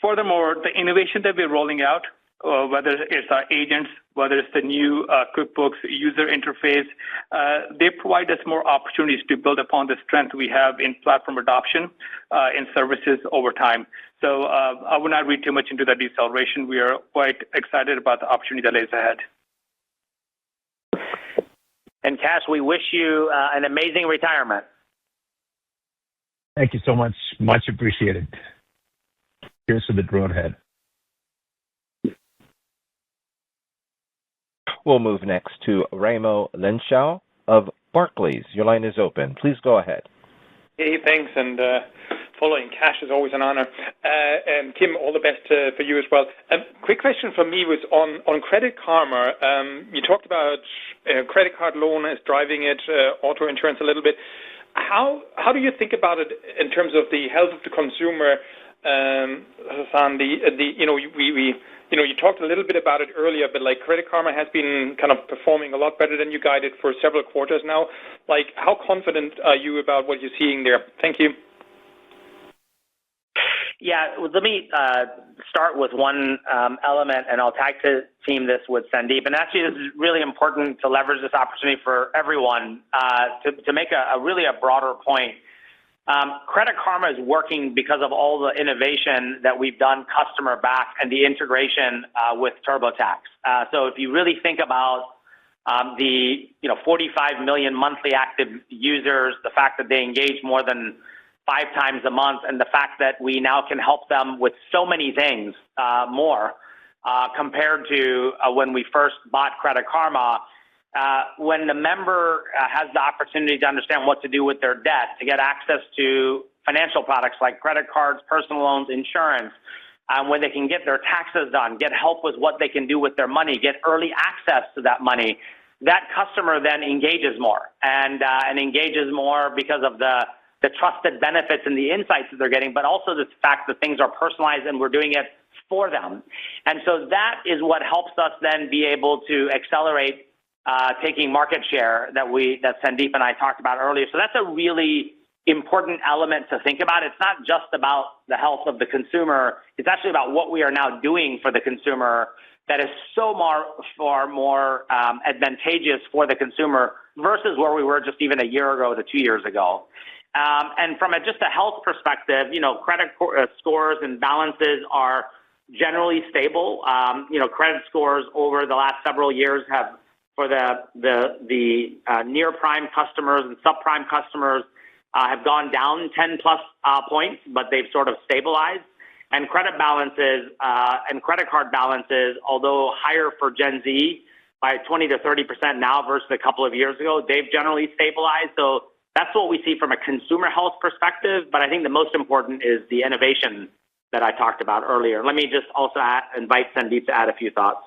[SPEAKER 4] Furthermore, the innovation that we're rolling out, whether it's our agents, whether it's the new QuickBooks user interface, they provide us more opportunities to build upon the strength we have in platform adoption in services over time. So I would not read too much into that deceleration. We are quite excited about the opportunity that lays ahead.
[SPEAKER 3] And Kash, we wish you an amazing retirement.
[SPEAKER 12] Thank you so much. Much appreciated. Here's to the road ahead.
[SPEAKER 1] We'll move next to Raimo Lenschow of Barclays. Your line is open. Please go ahead.
[SPEAKER 13] Hey, thanks. And following Kash is always an honor. And Kim, all the best for you as well. Quick question for me was on Credit Karma. You talked about credit card loan as driving it, auto insurance a little bit. How do you think about it in terms of the health of the consumer? Hassan, you talked a little bit about it earlier, but like Credit Karma has been kind of performing a lot better than you guided for several quarters now. Like, how confident are you about what you're seeing there? Thank you.
[SPEAKER 3] Yeah, let me start with one element, and I'll tag team this with Sandeep. And actually, this is really important to leverage this opportunity for everyone to make a really broader point. Credit Karma is working because of all the innovation that we've done customer back and the integration with TurboTax. So if you really think about the 45 million monthly active users, the fact that they engage more than 5 times a month, and the fact that we now can help them with so many things more compared to when we first bought Credit Karma. When the member has the opportunity to understand what to do with their debt, to get access to financial products like credit cards, personal loans, insurance, where they can get their taxes done, get help with what they can do with their money, get early access to that money, that customer then engages more and engages more because of the trusted benefits and the insights that they're getting, but also the fact that things are personalized and we're doing it for them. And so that is what helps us then be able to accelerate taking market share that Sandeep and I talked about earlier. So that's a really important element to think about. It's not just about the health of the consumer. It's actually about what we are now doing for the consumer that is so far more advantageous for the consumer versus where we were just even a year ago to 2 years ago. And from just a health perspective, credit scores and balances are generally stable. Credit scores over the last several years have, for the near prime customers and subprime customers, have gone down 10 plus points, but they've sort of stabilized. And credit balances and credit card balances, although higher for Gen Z by 20 to 30% now versus a couple of years ago, they've generally stabilized. So that's what we see from a consumer health perspective. But I think the most important is the innovation that I talked about earlier. Let me just also invite Sandeep to add a few thoughts.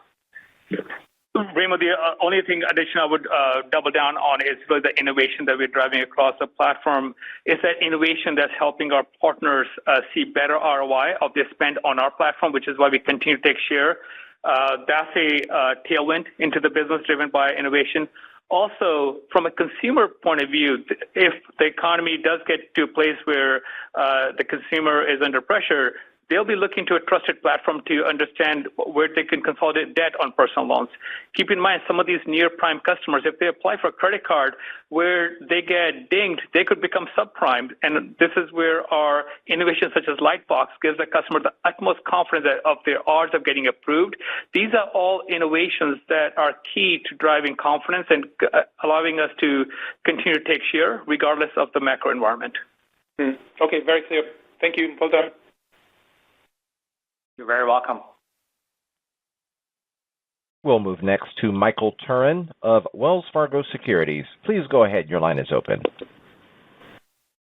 [SPEAKER 4] Raimo, the only addition I would double down on is really the innovation that we're driving across the platform. Is that innovation that's helping our partners see better ROI of their spend on our platform, which is why we continue to take share. That's a tailwind into the business driven by innovation. Also, from a consumer point of view, if the economy does get to a place where the consumer is under pressure, they'll be looking to a trusted platform to understand where they can consolidate debt on personal loans. Keep in mind, some of these near prime customers, if they apply for a credit card where they get dinged, they could become subprime. And this is where our innovation such as Lightbox gives the customer the utmost confidence of their odds of getting approved. These are all innovations that are key to driving confidence and allowing us to continue to take share regardless of the macro environment.
[SPEAKER 13] Okay, very clear. Thank you. Well done.
[SPEAKER 3] You're very welcome.
[SPEAKER 1] We'll move next to Michael Turrin of Wells Fargo Securities. Please go ahead. Your line is open.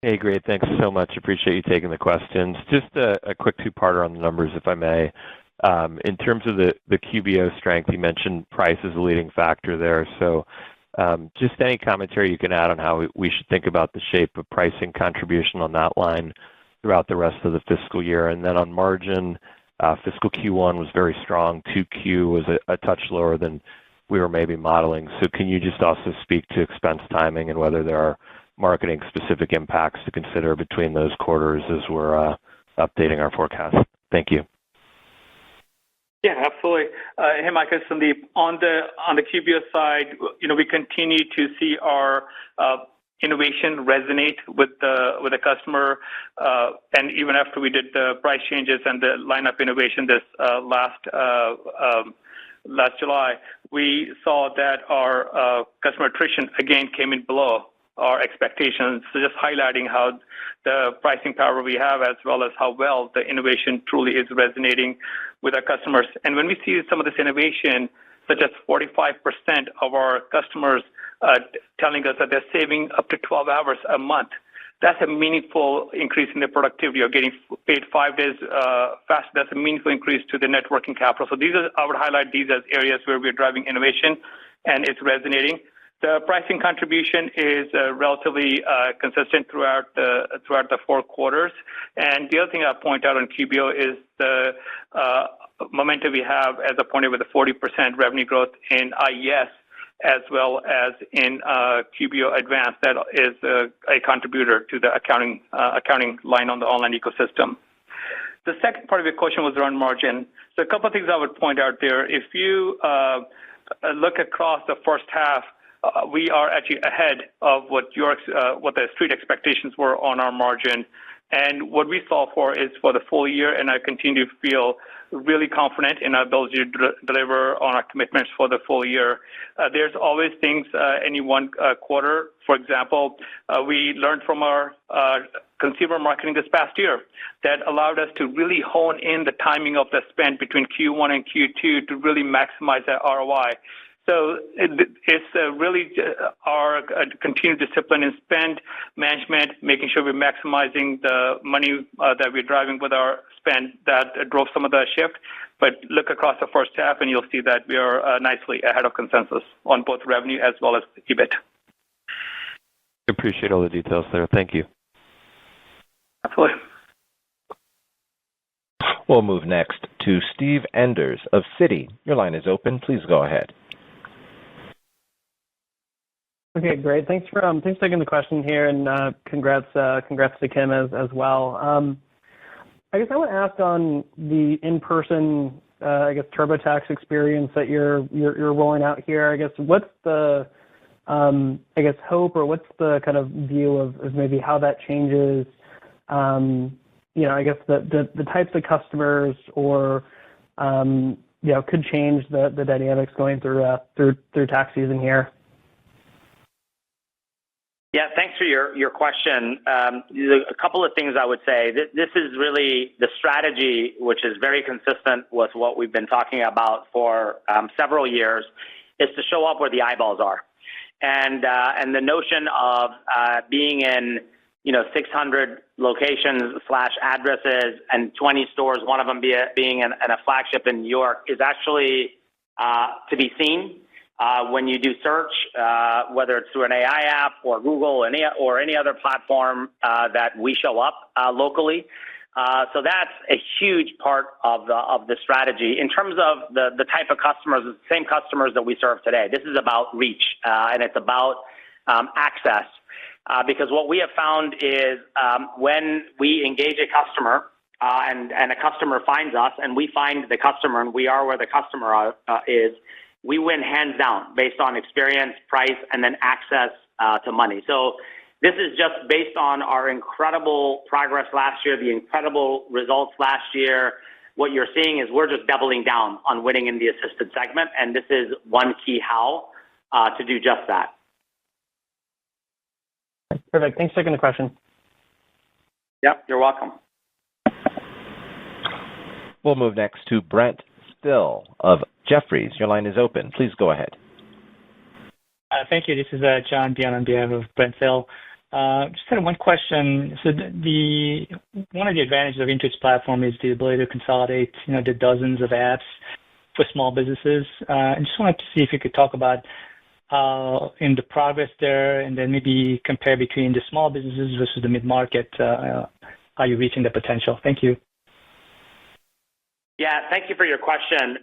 [SPEAKER 14] Hey, great. Thanks so much. Appreciate you taking the questions. Just a quick two-parter on the numbers, if I may. In terms of the QBO strength, you mentioned price is a leading factor there. So just any commentary you can add on how we should think about the shape of pricing contribution on that line throughout the rest of the fiscal year. And then on margin, fiscal Q1 was very strong. 2Q was a touch lower than we were maybe modeling. So can you just also speak to expense timing and whether there are marketing-specific impacts to consider between those quarters as we're updating our forecast? Thank you.
[SPEAKER 4] Yeah, absolutely. Hey, Michael, Sandeep. On the QBO side, we continue to see our innovation resonate with the customer, and even after we did the price changes and the lineup innovation this last July, we saw that our customer attrition again came in below our expectations. So just highlighting how the pricing power we have, as well as how well the innovation truly is resonating with our customers. And when we see some of this innovation, such as 45% of our customers telling us that they're saving up to 12 hours a month, that's a meaningful increase in their productivity or getting paid 5 days faster. That's a meaningful increase to the net working capital. So I would highlight these as areas where we're driving innovation, and it's resonating. The pricing contribution is relatively consistent throughout the 4 quarters. And the other thing I'll point out on QBO is the momentum we have, as I pointed, with the 40% revenue growth in IES, as well as in QBO Advanced. That is a contributor to the accounting line on the online ecosystem. The second part of your question was around margin. So a couple of things I would point out there. If you look across the first half, we are actually ahead of what the street expectations were on our margin. And what we solve for is for the full year, and I continue to feel really confident in our ability to deliver on our commitments for the full year. There's always things any one quarter. For example, we learned from our consumer marketing this past year that allowed us to really hone in the timing of the spend between Q1 and Q2 to really maximize that ROI. So it's really our continued discipline in spend management, making sure we're maximizing the money that we're driving with our spend that drove some of the shift. But look across the first half, and you'll see that we are nicely ahead of consensus on both revenue as well as EBIT.
[SPEAKER 14] Appreciate all the details there. Thank you.
[SPEAKER 4] Absolutely.
[SPEAKER 1] We'll move next to Steve Enders of Citi. Your line is open. Please go ahead.
[SPEAKER 15] Okay, great. Thanks for taking the question here, and congrats to Kim as well. I guess I want to ask on the in-person, TurboTax experience that you're rolling out here. I guess what's the hope, or what's the kind of view of maybe how that changes the types of customers, or could change the dynamics going through tax season here.
[SPEAKER 3] Yeah, thanks for your question. A couple of things I would say. This is really the strategy, which is very consistent with what we've been talking about for several years, is to show up where the eyeballs are. And the notion of being in 600 locations/addresses and 20 stores, one of them being in a flagship in New York, is actually to be seen. When you do search, whether it's through an AI app or Google or any other platform that we show up locally. So that's a huge part of the strategy. In terms of the type of customers, the same customers that we serve today. This is about reach, and it's about access. Because what we have found is when we engage a customer and a customer finds us and we find the customer and we are where the customer is, we win hands down based on experience, price, and then access to money. So this is just based on our incredible progress last year, the incredible results last year. What you're seeing is we're just doubling down on winning in the assisted segment, and this is one key how to do just that.
[SPEAKER 15] Perfect. Thanks for taking the question.
[SPEAKER 3] Yep, you're welcome.
[SPEAKER 1] We'll move next to Brent Thill of Jefferies. Your line is open. Please go ahead.
[SPEAKER 16] Thank you. This is John Dion on behalf of Brent Thill. Just kind of one question. So one of the advantages of Intuit's platform is the ability to consolidate, the dozens of apps for small businesses. I just wanted to see if you could talk about in the progress there, and then maybe compare between the small businesses versus the mid-market. How you're reaching the potential. Thank you.
[SPEAKER 3] Yeah, thank you for your question.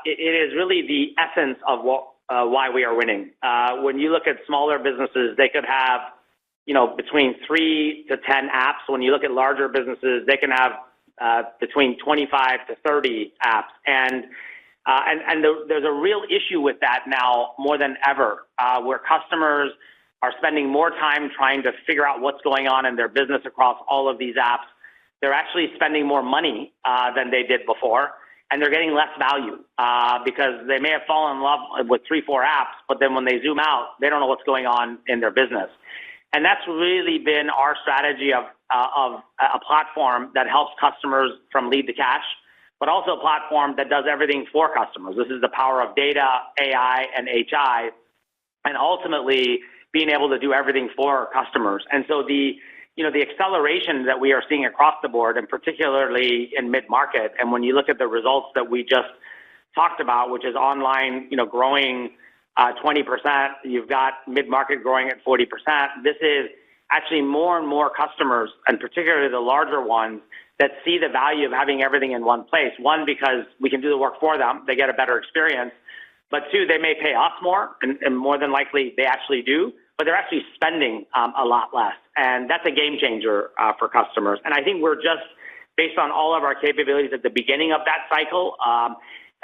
[SPEAKER 3] It is really the essence of why we are winning. When you look at smaller businesses, they could have, between 3 to 10 apps. When you look at larger businesses, they can have between 25 to 30 apps. And there's a real issue with that now more than ever, where customers are spending more time trying to figure out what's going on in their business across all of these apps. They're actually spending more money than they did before, and they're getting less value because they may have fallen in love with 3-4 apps, but then when they zoom out, they don't know what's going on in their business. And that's really been our strategy of a platform that helps customers from lead to cash, but also a platform that does everything for customers. This is the power of data, AI, and HI, and ultimately being able to do everything for our customers. And so the acceleration that we are seeing across the board, and particularly in mid-market, and when you look at the results that we just talked about, which is online, growing 20%, you've got mid-market growing at 40%. This is actually more and more customers, and particularly the larger ones, that see the value of having everything in one place. One, because we can do the work for them, they get a better experience. But two, they may pay us more, and more than likely they actually do, but they're actually spending a lot less. And that's a game changer for customers. And I think we're just, based on all of our capabilities at the beginning of that cycle,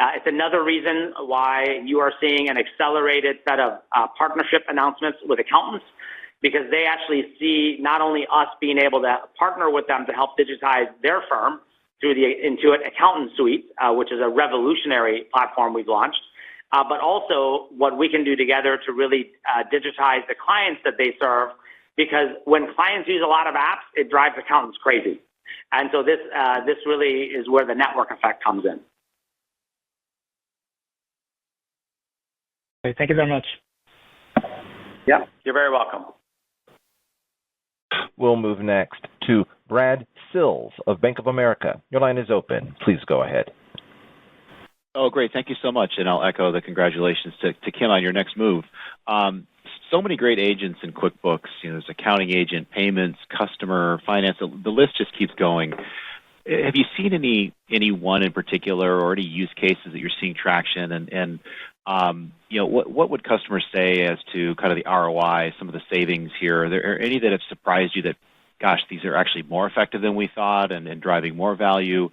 [SPEAKER 3] It's another reason why you are seeing an accelerated set of partnership announcements with accountants, because they actually see not only us being able to partner with them to help digitize their firm through the Intuit Accountant Suite, which is a revolutionary platform we've launched, but also what we can do together to really digitize the clients that they serve, because when clients use a lot of apps, it drives accountants crazy. And so this really is where the network effect comes in.
[SPEAKER 16] Okay, thank you very much.
[SPEAKER 3] Yeah, you're very welcome.
[SPEAKER 1] We'll move next to Brad Sills of Bank of America. Your line is open. Please go ahead.
[SPEAKER 17] Oh, great. Thank you so much. And I'll echo the congratulations to Kim on your next move. So many great agents in QuickBooks. There's accounting agent, payments, customer, finance. The list just keeps going. Have you seen any one in particular or any use cases that you're seeing traction? And what would customers say as to kind of the ROI, some of the savings here? Are there any that have surprised you that, gosh, these are actually more effective than we thought and driving more value?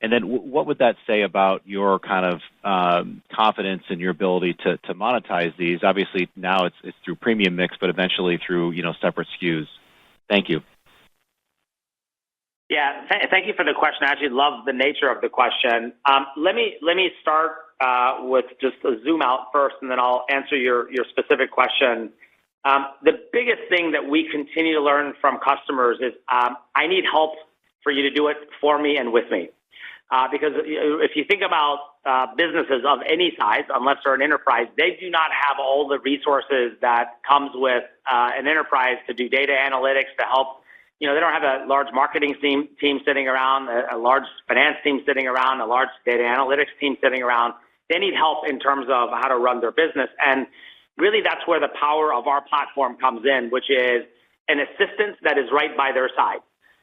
[SPEAKER 17] And then what would that say about your kind of confidence in your ability to monetize these? Obviously, now it's through premium mix, but eventually through separate SKUs. Thank you.
[SPEAKER 3] Yeah, thank you for the question. I actually love the nature of the question. Let me start with just a zoom out first, and then I'll answer your specific question. The biggest thing that we continue to learn from customers is I need help for you to do it for me and with me. Because if you think about businesses of any size, unless they're an enterprise, they do not have all the resources that comes with an enterprise to do data analytics to help. They don't have a large marketing team sitting around, a large finance team sitting around, a large data analytics team sitting around. They need help in terms of how to run their business. And really that's where the power of our platform comes in, which is an assistant that is right by their side,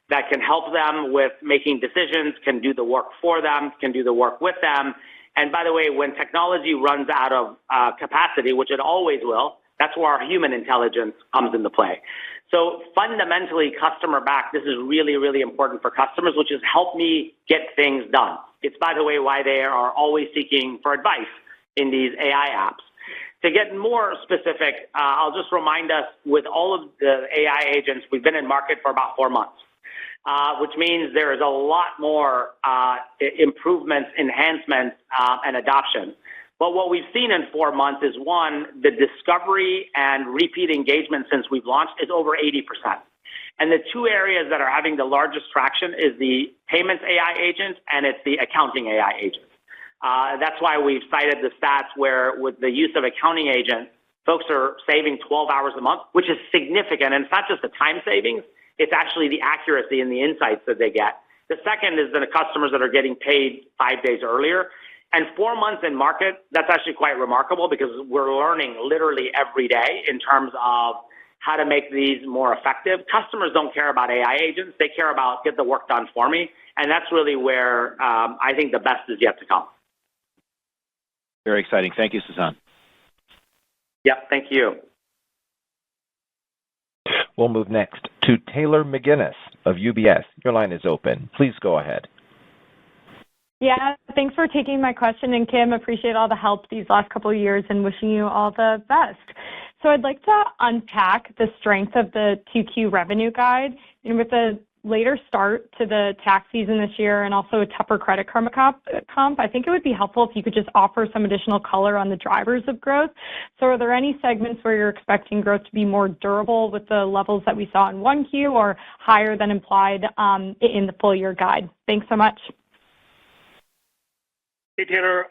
[SPEAKER 3] that can help them with making decisions, can do the work for them, can do the work with them. And by the way, when technology runs out of capacity, which it always will, that's where our human intelligence comes into play. So fundamentally, customer back, this is really, really important for customers, which is help me get things done. It's, by the way, why they are always seeking for advice in these AI apps. To get more specific, I'll just remind us with all of the AI agents, we've been in market for about 4 months. Which means there is a lot more improvements, enhancements, and adoption. But what we've seen in 4 months is, one, the discovery and repeat engagement since we've launched is over 80%. And the two areas that are having the largest traction is the payments AI agent and it's the accounting AI agent. That's why we've cited the stats where with the use of accounting agent, folks are saving 12 hours a month, which is significant. And it's not just the time savings. It's actually the accuracy and the insights that they get. The second is the customers that are getting paid 5 days earlier. And 4 months in market, that's actually quite remarkable because we're learning literally every day in terms of how to make these more effective. Customers don't care about AI agents. They care about get the work done for me. And that's really where I think the best is yet to come.
[SPEAKER 17] Very exciting. Thank you, Sasan.
[SPEAKER 3] Yeah, thank you.
[SPEAKER 1] We'll move next to Taylor McGinnis of UBS. Your line is open. Please go ahead.
[SPEAKER 18] Yeah, thanks for taking my question. And Kim, appreciate all the help these last couple of years and wishing you all the best. So I'd like to unpack the strength of the 2Q revenue guide. With a later start to the tax season this year and also a tougher credit karma comp, I think it would be helpful if you could just offer some additional color on the drivers of growth. So are there any segments where you're expecting growth to be more durable with the levels that we saw in 1Q or higher than implied in the full year guide? Thanks so much.
[SPEAKER 4] Hey, Taylor.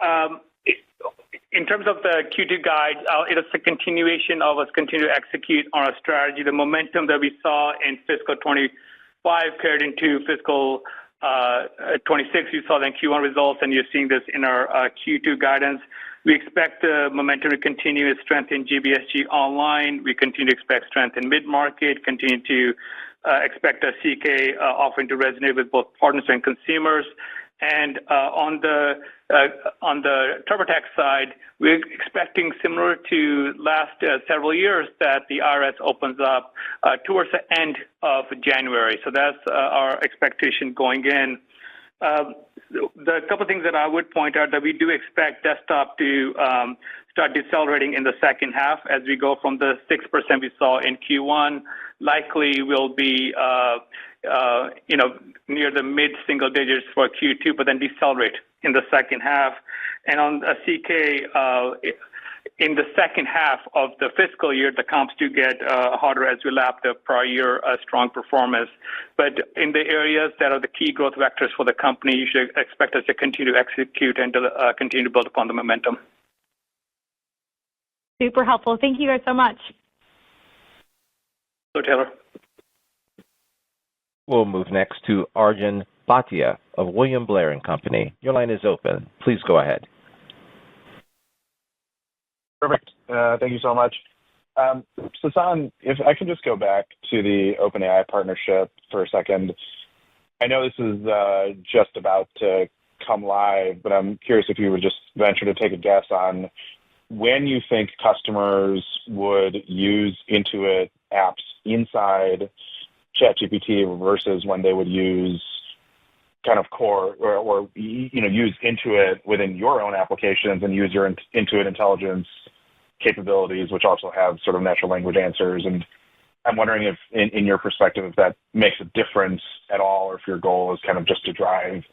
[SPEAKER 4] In terms of the Q2 guide, it is a continuation of us continue to execute on our strategy. The momentum that we saw in fiscal 25 carried into fiscal 26. You saw that in Q1 results, and you're seeing this in our Q2 guidance. We expect the momentum to continue its strength in GBSG online. We continue to expect strength in mid-market, continue to expect a CK offering to resonate with both partners and consumers. And on the TurboTax side, we're expecting similar to last several years that the IRS opens up towards the end of January. So that's our expectation going in. The couple of things that I would point out that we do expect desktop to start decelerating in the second half as we go from the 6% we saw in Q1. Likely will be near the mid-single digits for Q2, but then decelerate in the second half. And on CK, in the second half of the fiscal year, the comps do get harder as we lap the prior year strong performance. But in the areas that are the key growth vectors for the company, you should expect us to continue to execute and to continue to build upon the momentum.
[SPEAKER 18] Super helpful. Thank you guys so much.
[SPEAKER 4] So, Taylor.
[SPEAKER 1] We'll move next to Arjun Bhatia of William Blair & Company. Your line is open. Please go ahead.
[SPEAKER 19] Perfect. Thank you so much. Sasan, if I can just go back to the OpenAI partnership for a second. I know this is just about to come live, but I'm curious if you would just venture to take a guess on when you think customers would use Intuit apps inside ChatGPT versus when they would use kind of core or use Intuit within your own applications and use your Intuit intelligence capabilities, which also have sort of natural language answers. And I'm wondering if, in your perspective, if that makes a difference at all, or if your goal is kind of just to drive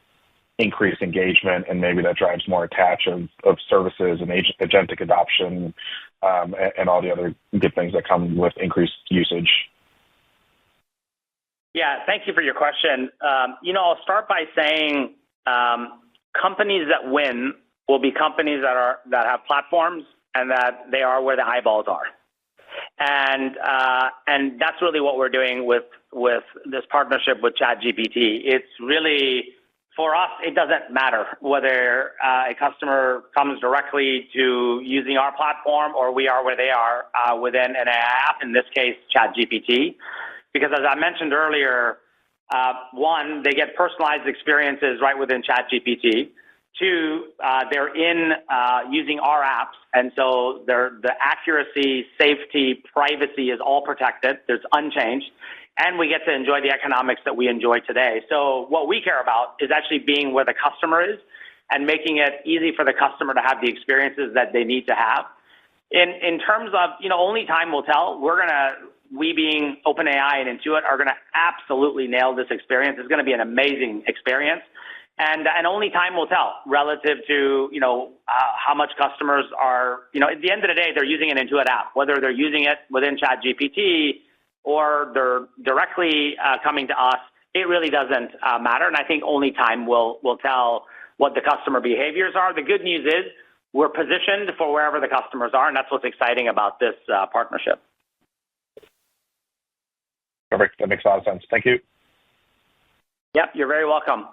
[SPEAKER 19] increased engagement and maybe that drives more attach of services and agentic adoption and all the other good things that come with increased usage.
[SPEAKER 3] Yeah, thank you for your question. I'll start by saying companies that win will be companies that have platforms and that they are where the eyeballs are. And that's really what we're doing with this partnership with ChatGPT. It's really, for us, it doesn't matter whether a customer comes directly to using our platform or we are where they are within an AI app, in this case, ChatGPT. Because as I mentioned earlier, one, they get personalized experiences right within ChatGPT. Two, they're using our apps, and so the accuracy, safety, privacy is all protected. It's unchanged. And we get to enjoy the economics that we enjoy today. So what we care about is actually being where the customer is and making it easy for the customer to have the experiences that they need to have. In terms of, only time will tell. We being OpenAI and Intuit are going to absolutely nail this experience. It's going to be an amazing experience. And only time will tell relative to, how much customers are, at the end of the day, they're using an Intuit app, whether they're using it within ChatGPT or they're directly coming to us, it really doesn't matter. And I think only time will tell what the customer behaviors are. The good news is we're positioned for wherever the customers are, and that's what's exciting about this partnership.
[SPEAKER 19] Perfect. That makes a lot of sense. Thank you.
[SPEAKER 3] Yep, you're very welcome.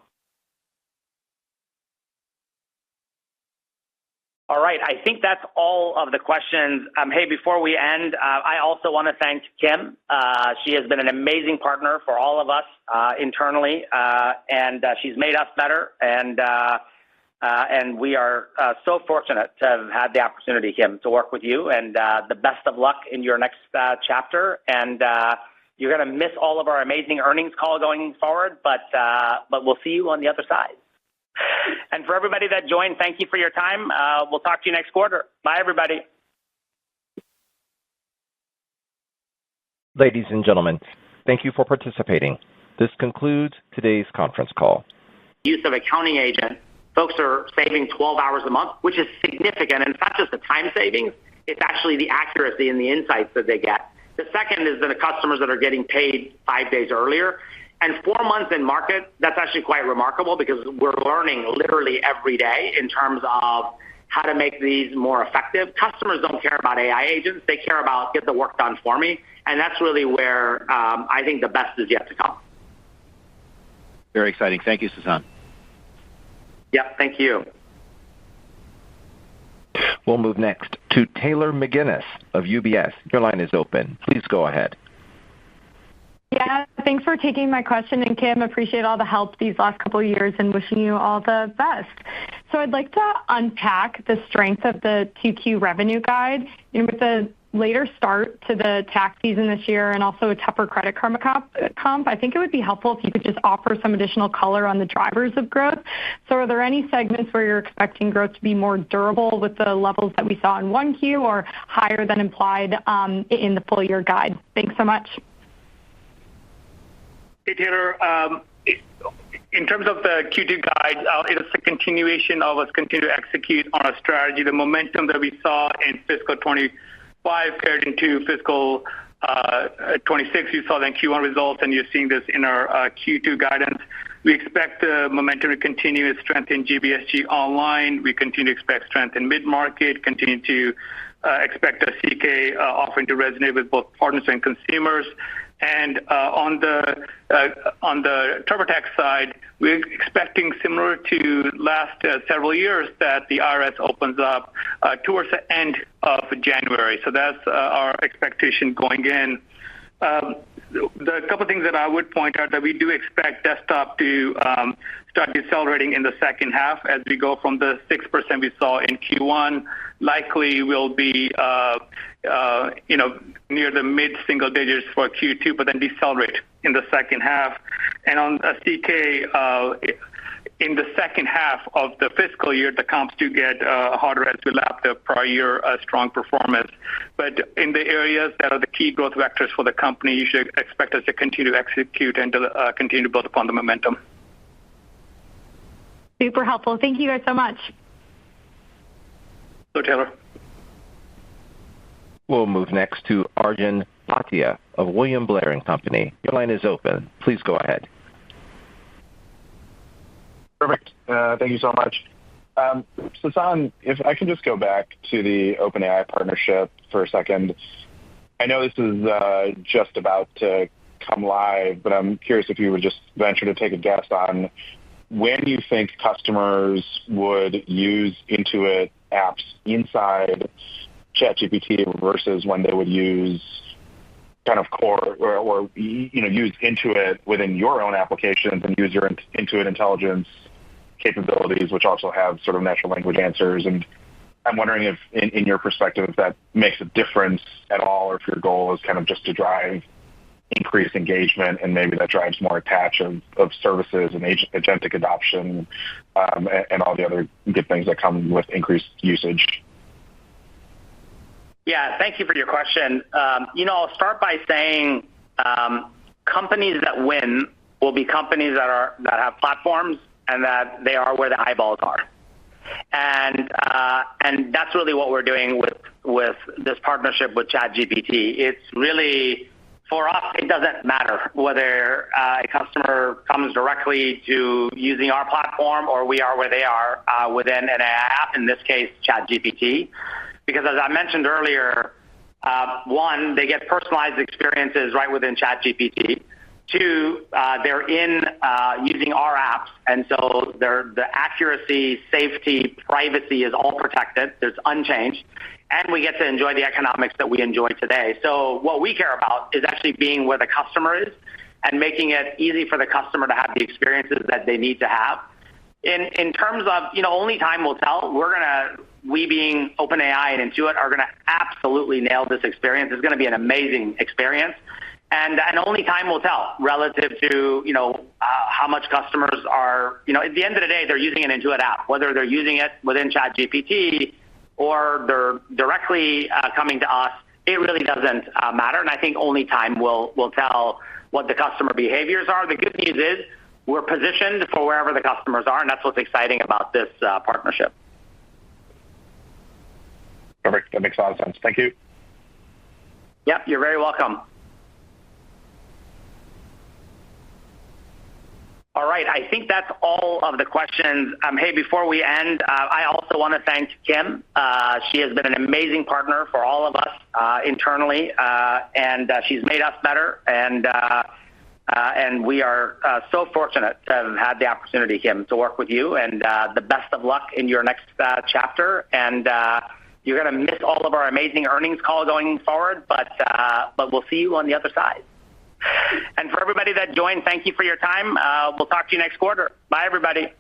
[SPEAKER 3] All right, I think that's all of the questions. Hey, before we end, I also want to thank Kim. She has been an amazing partner for all of us internally, and she's made us better. And we are so fortunate to have had the opportunity, Kim, to work with you. And the best of luck in your next chapter. And you're going to miss all of our amazing earnings call going forward, but we'll see you on the other side. And for everybody that joined, thank you for your time. We'll talk to you next quarter. Bye, everybody.
[SPEAKER 1] Ladies and gentlemen, thank you for participating. This concludes today's conference call.
[SPEAKER 3] Use of accounting agent, folks are saving 12 hours a month, which is significant. And it's not just the time savings, it's actually the accuracy and the insights that they get. The second is the customers that are getting paid 5 days earlier. And 4 months in market, that's actually quite remarkable because we're learning literally every day in terms of how to make these more effective. Customers don't care about AI agents. They care about get the work done for me. And that's really where I think the best is yet to come.
[SPEAKER 17] Very exciting. Thank you, Sasan.
[SPEAKER 3] Yeah, thank you.
[SPEAKER 1] We'll move next to Taylor McGinnis of UBS. Your line is open. Please go ahead.
[SPEAKER 18] Yeah, thanks for taking my question. And Kim, appreciate all the help these last couple of years and wishing you all the best. So I'd like to unpack the strength of the 2Q revenue guide. With the later start to the tax season this year and also a tougher Credit Karma comp, I think it would be helpful if you could just offer some additional color on the drivers of growth. So are there any segments where you're expecting growth to be more durable with the levels that we saw in 1Q or higher than implied in the full year guide? Thanks so much.
[SPEAKER 4] Hey, Taylor. In terms of the Q2 guide, it is a continuation of us continue to execute on our strategy. The momentum that we saw in fiscal 25 carried into fiscal 26. You saw that in Q1 results, and you're seeing this in our Q2 guidance. We expect the momentum to continue to strengthen GBSG online. We continue to expect strength in mid-market, continue to expect a CK offering to resonate with both partners and consumers. And on the TurboTax side, we're expecting, similar to last several years, that the IRS opens up towards the end of January. So that's our expectation going in. The couple of things that I would point out that we do expect desktop to start decelerating in the second half as we go from the 6% we saw in Q1. Likely will be near the mid-single digits for Q2, but then decelerate in the second half. And on CK, in the second half of the fiscal year, the comps do get harder as we lap the prior year strong performance. But in the areas that are the key growth vectors for the company, you should expect us to continue to execute and to continue to build upon the momentum.
[SPEAKER 18] Super helpful. Thank you guys so much.
[SPEAKER 4] So, Taylor.
[SPEAKER 1] We'll move next to Arjun Bhatia of William Blair & Company. Your line is open. Please go ahead.
[SPEAKER 19] Perfect. Thank you so much. Sasan, if I can just go back to the OpenAI partnership for a second. I know this is just about to come live, but I'm curious if you would just venture to take a guess on when you think customers would use Intuit apps inside ChatGPT versus when they would use kind of core or use Intuit within your own applications and use your Intuit intelligence capabilities, which also have sort of natural language answers. And I'm wondering if, in your perspective, if that makes a difference at all, or if your goal is kind of just to drive increased engagement and maybe that drives more attach of services and agentic adoption and all the other good things that come with increased usage.
[SPEAKER 3] Yeah, thank you for your question. I'll start by saying companies that win will be companies that have platforms and that they are where the eyeballs are. And that's really what we're doing with this partnership with ChatGPT. It's really, for us, it doesn't matter whether a customer comes directly to using our platform or we are where they are within an AI app, in this case, ChatGPT. Because as I mentioned earlier, one, they get personalized experiences right within ChatGPT. Two, they're using our apps, and so the accuracy, safety, privacy is all protected. It's unchanged. And we get to enjoy the economics that we enjoy today. So what we care about is actually being where the customer is and making it easy for the customer to have the experiences that they need to have. In terms of, only time will tell. We being OpenAI and Intuit are going to absolutely nail this experience. It's going to be an amazing experience. And only time will tell relative to, how much customers are, at the end of the day, they're using an Intuit app, whether they're using it within ChatGPT or they're directly coming to us. It really doesn't matter. And I think only time will tell what the customer behaviors are. The good news is we're positioned for wherever the customers are, and that's what's exciting about this partnership.
[SPEAKER 19] Perfect. That makes a lot of sense. Thank you.
[SPEAKER 3] Yep, you're very welcome. All right, I think that's all of the questions. Hey, before we end, I also want to thank Kim. She has been an amazing partner for all of us internally, and she's made us better. And we are so fortunate to have had the opportunity, Kim, to work with you. And the best of luck in your next chapter. And you're going to miss all of our amazing earnings call going forward, but we'll see you on the other side. And for everybody that joined, thank you for your time. We'll talk to you next quarter. Bye, everybody.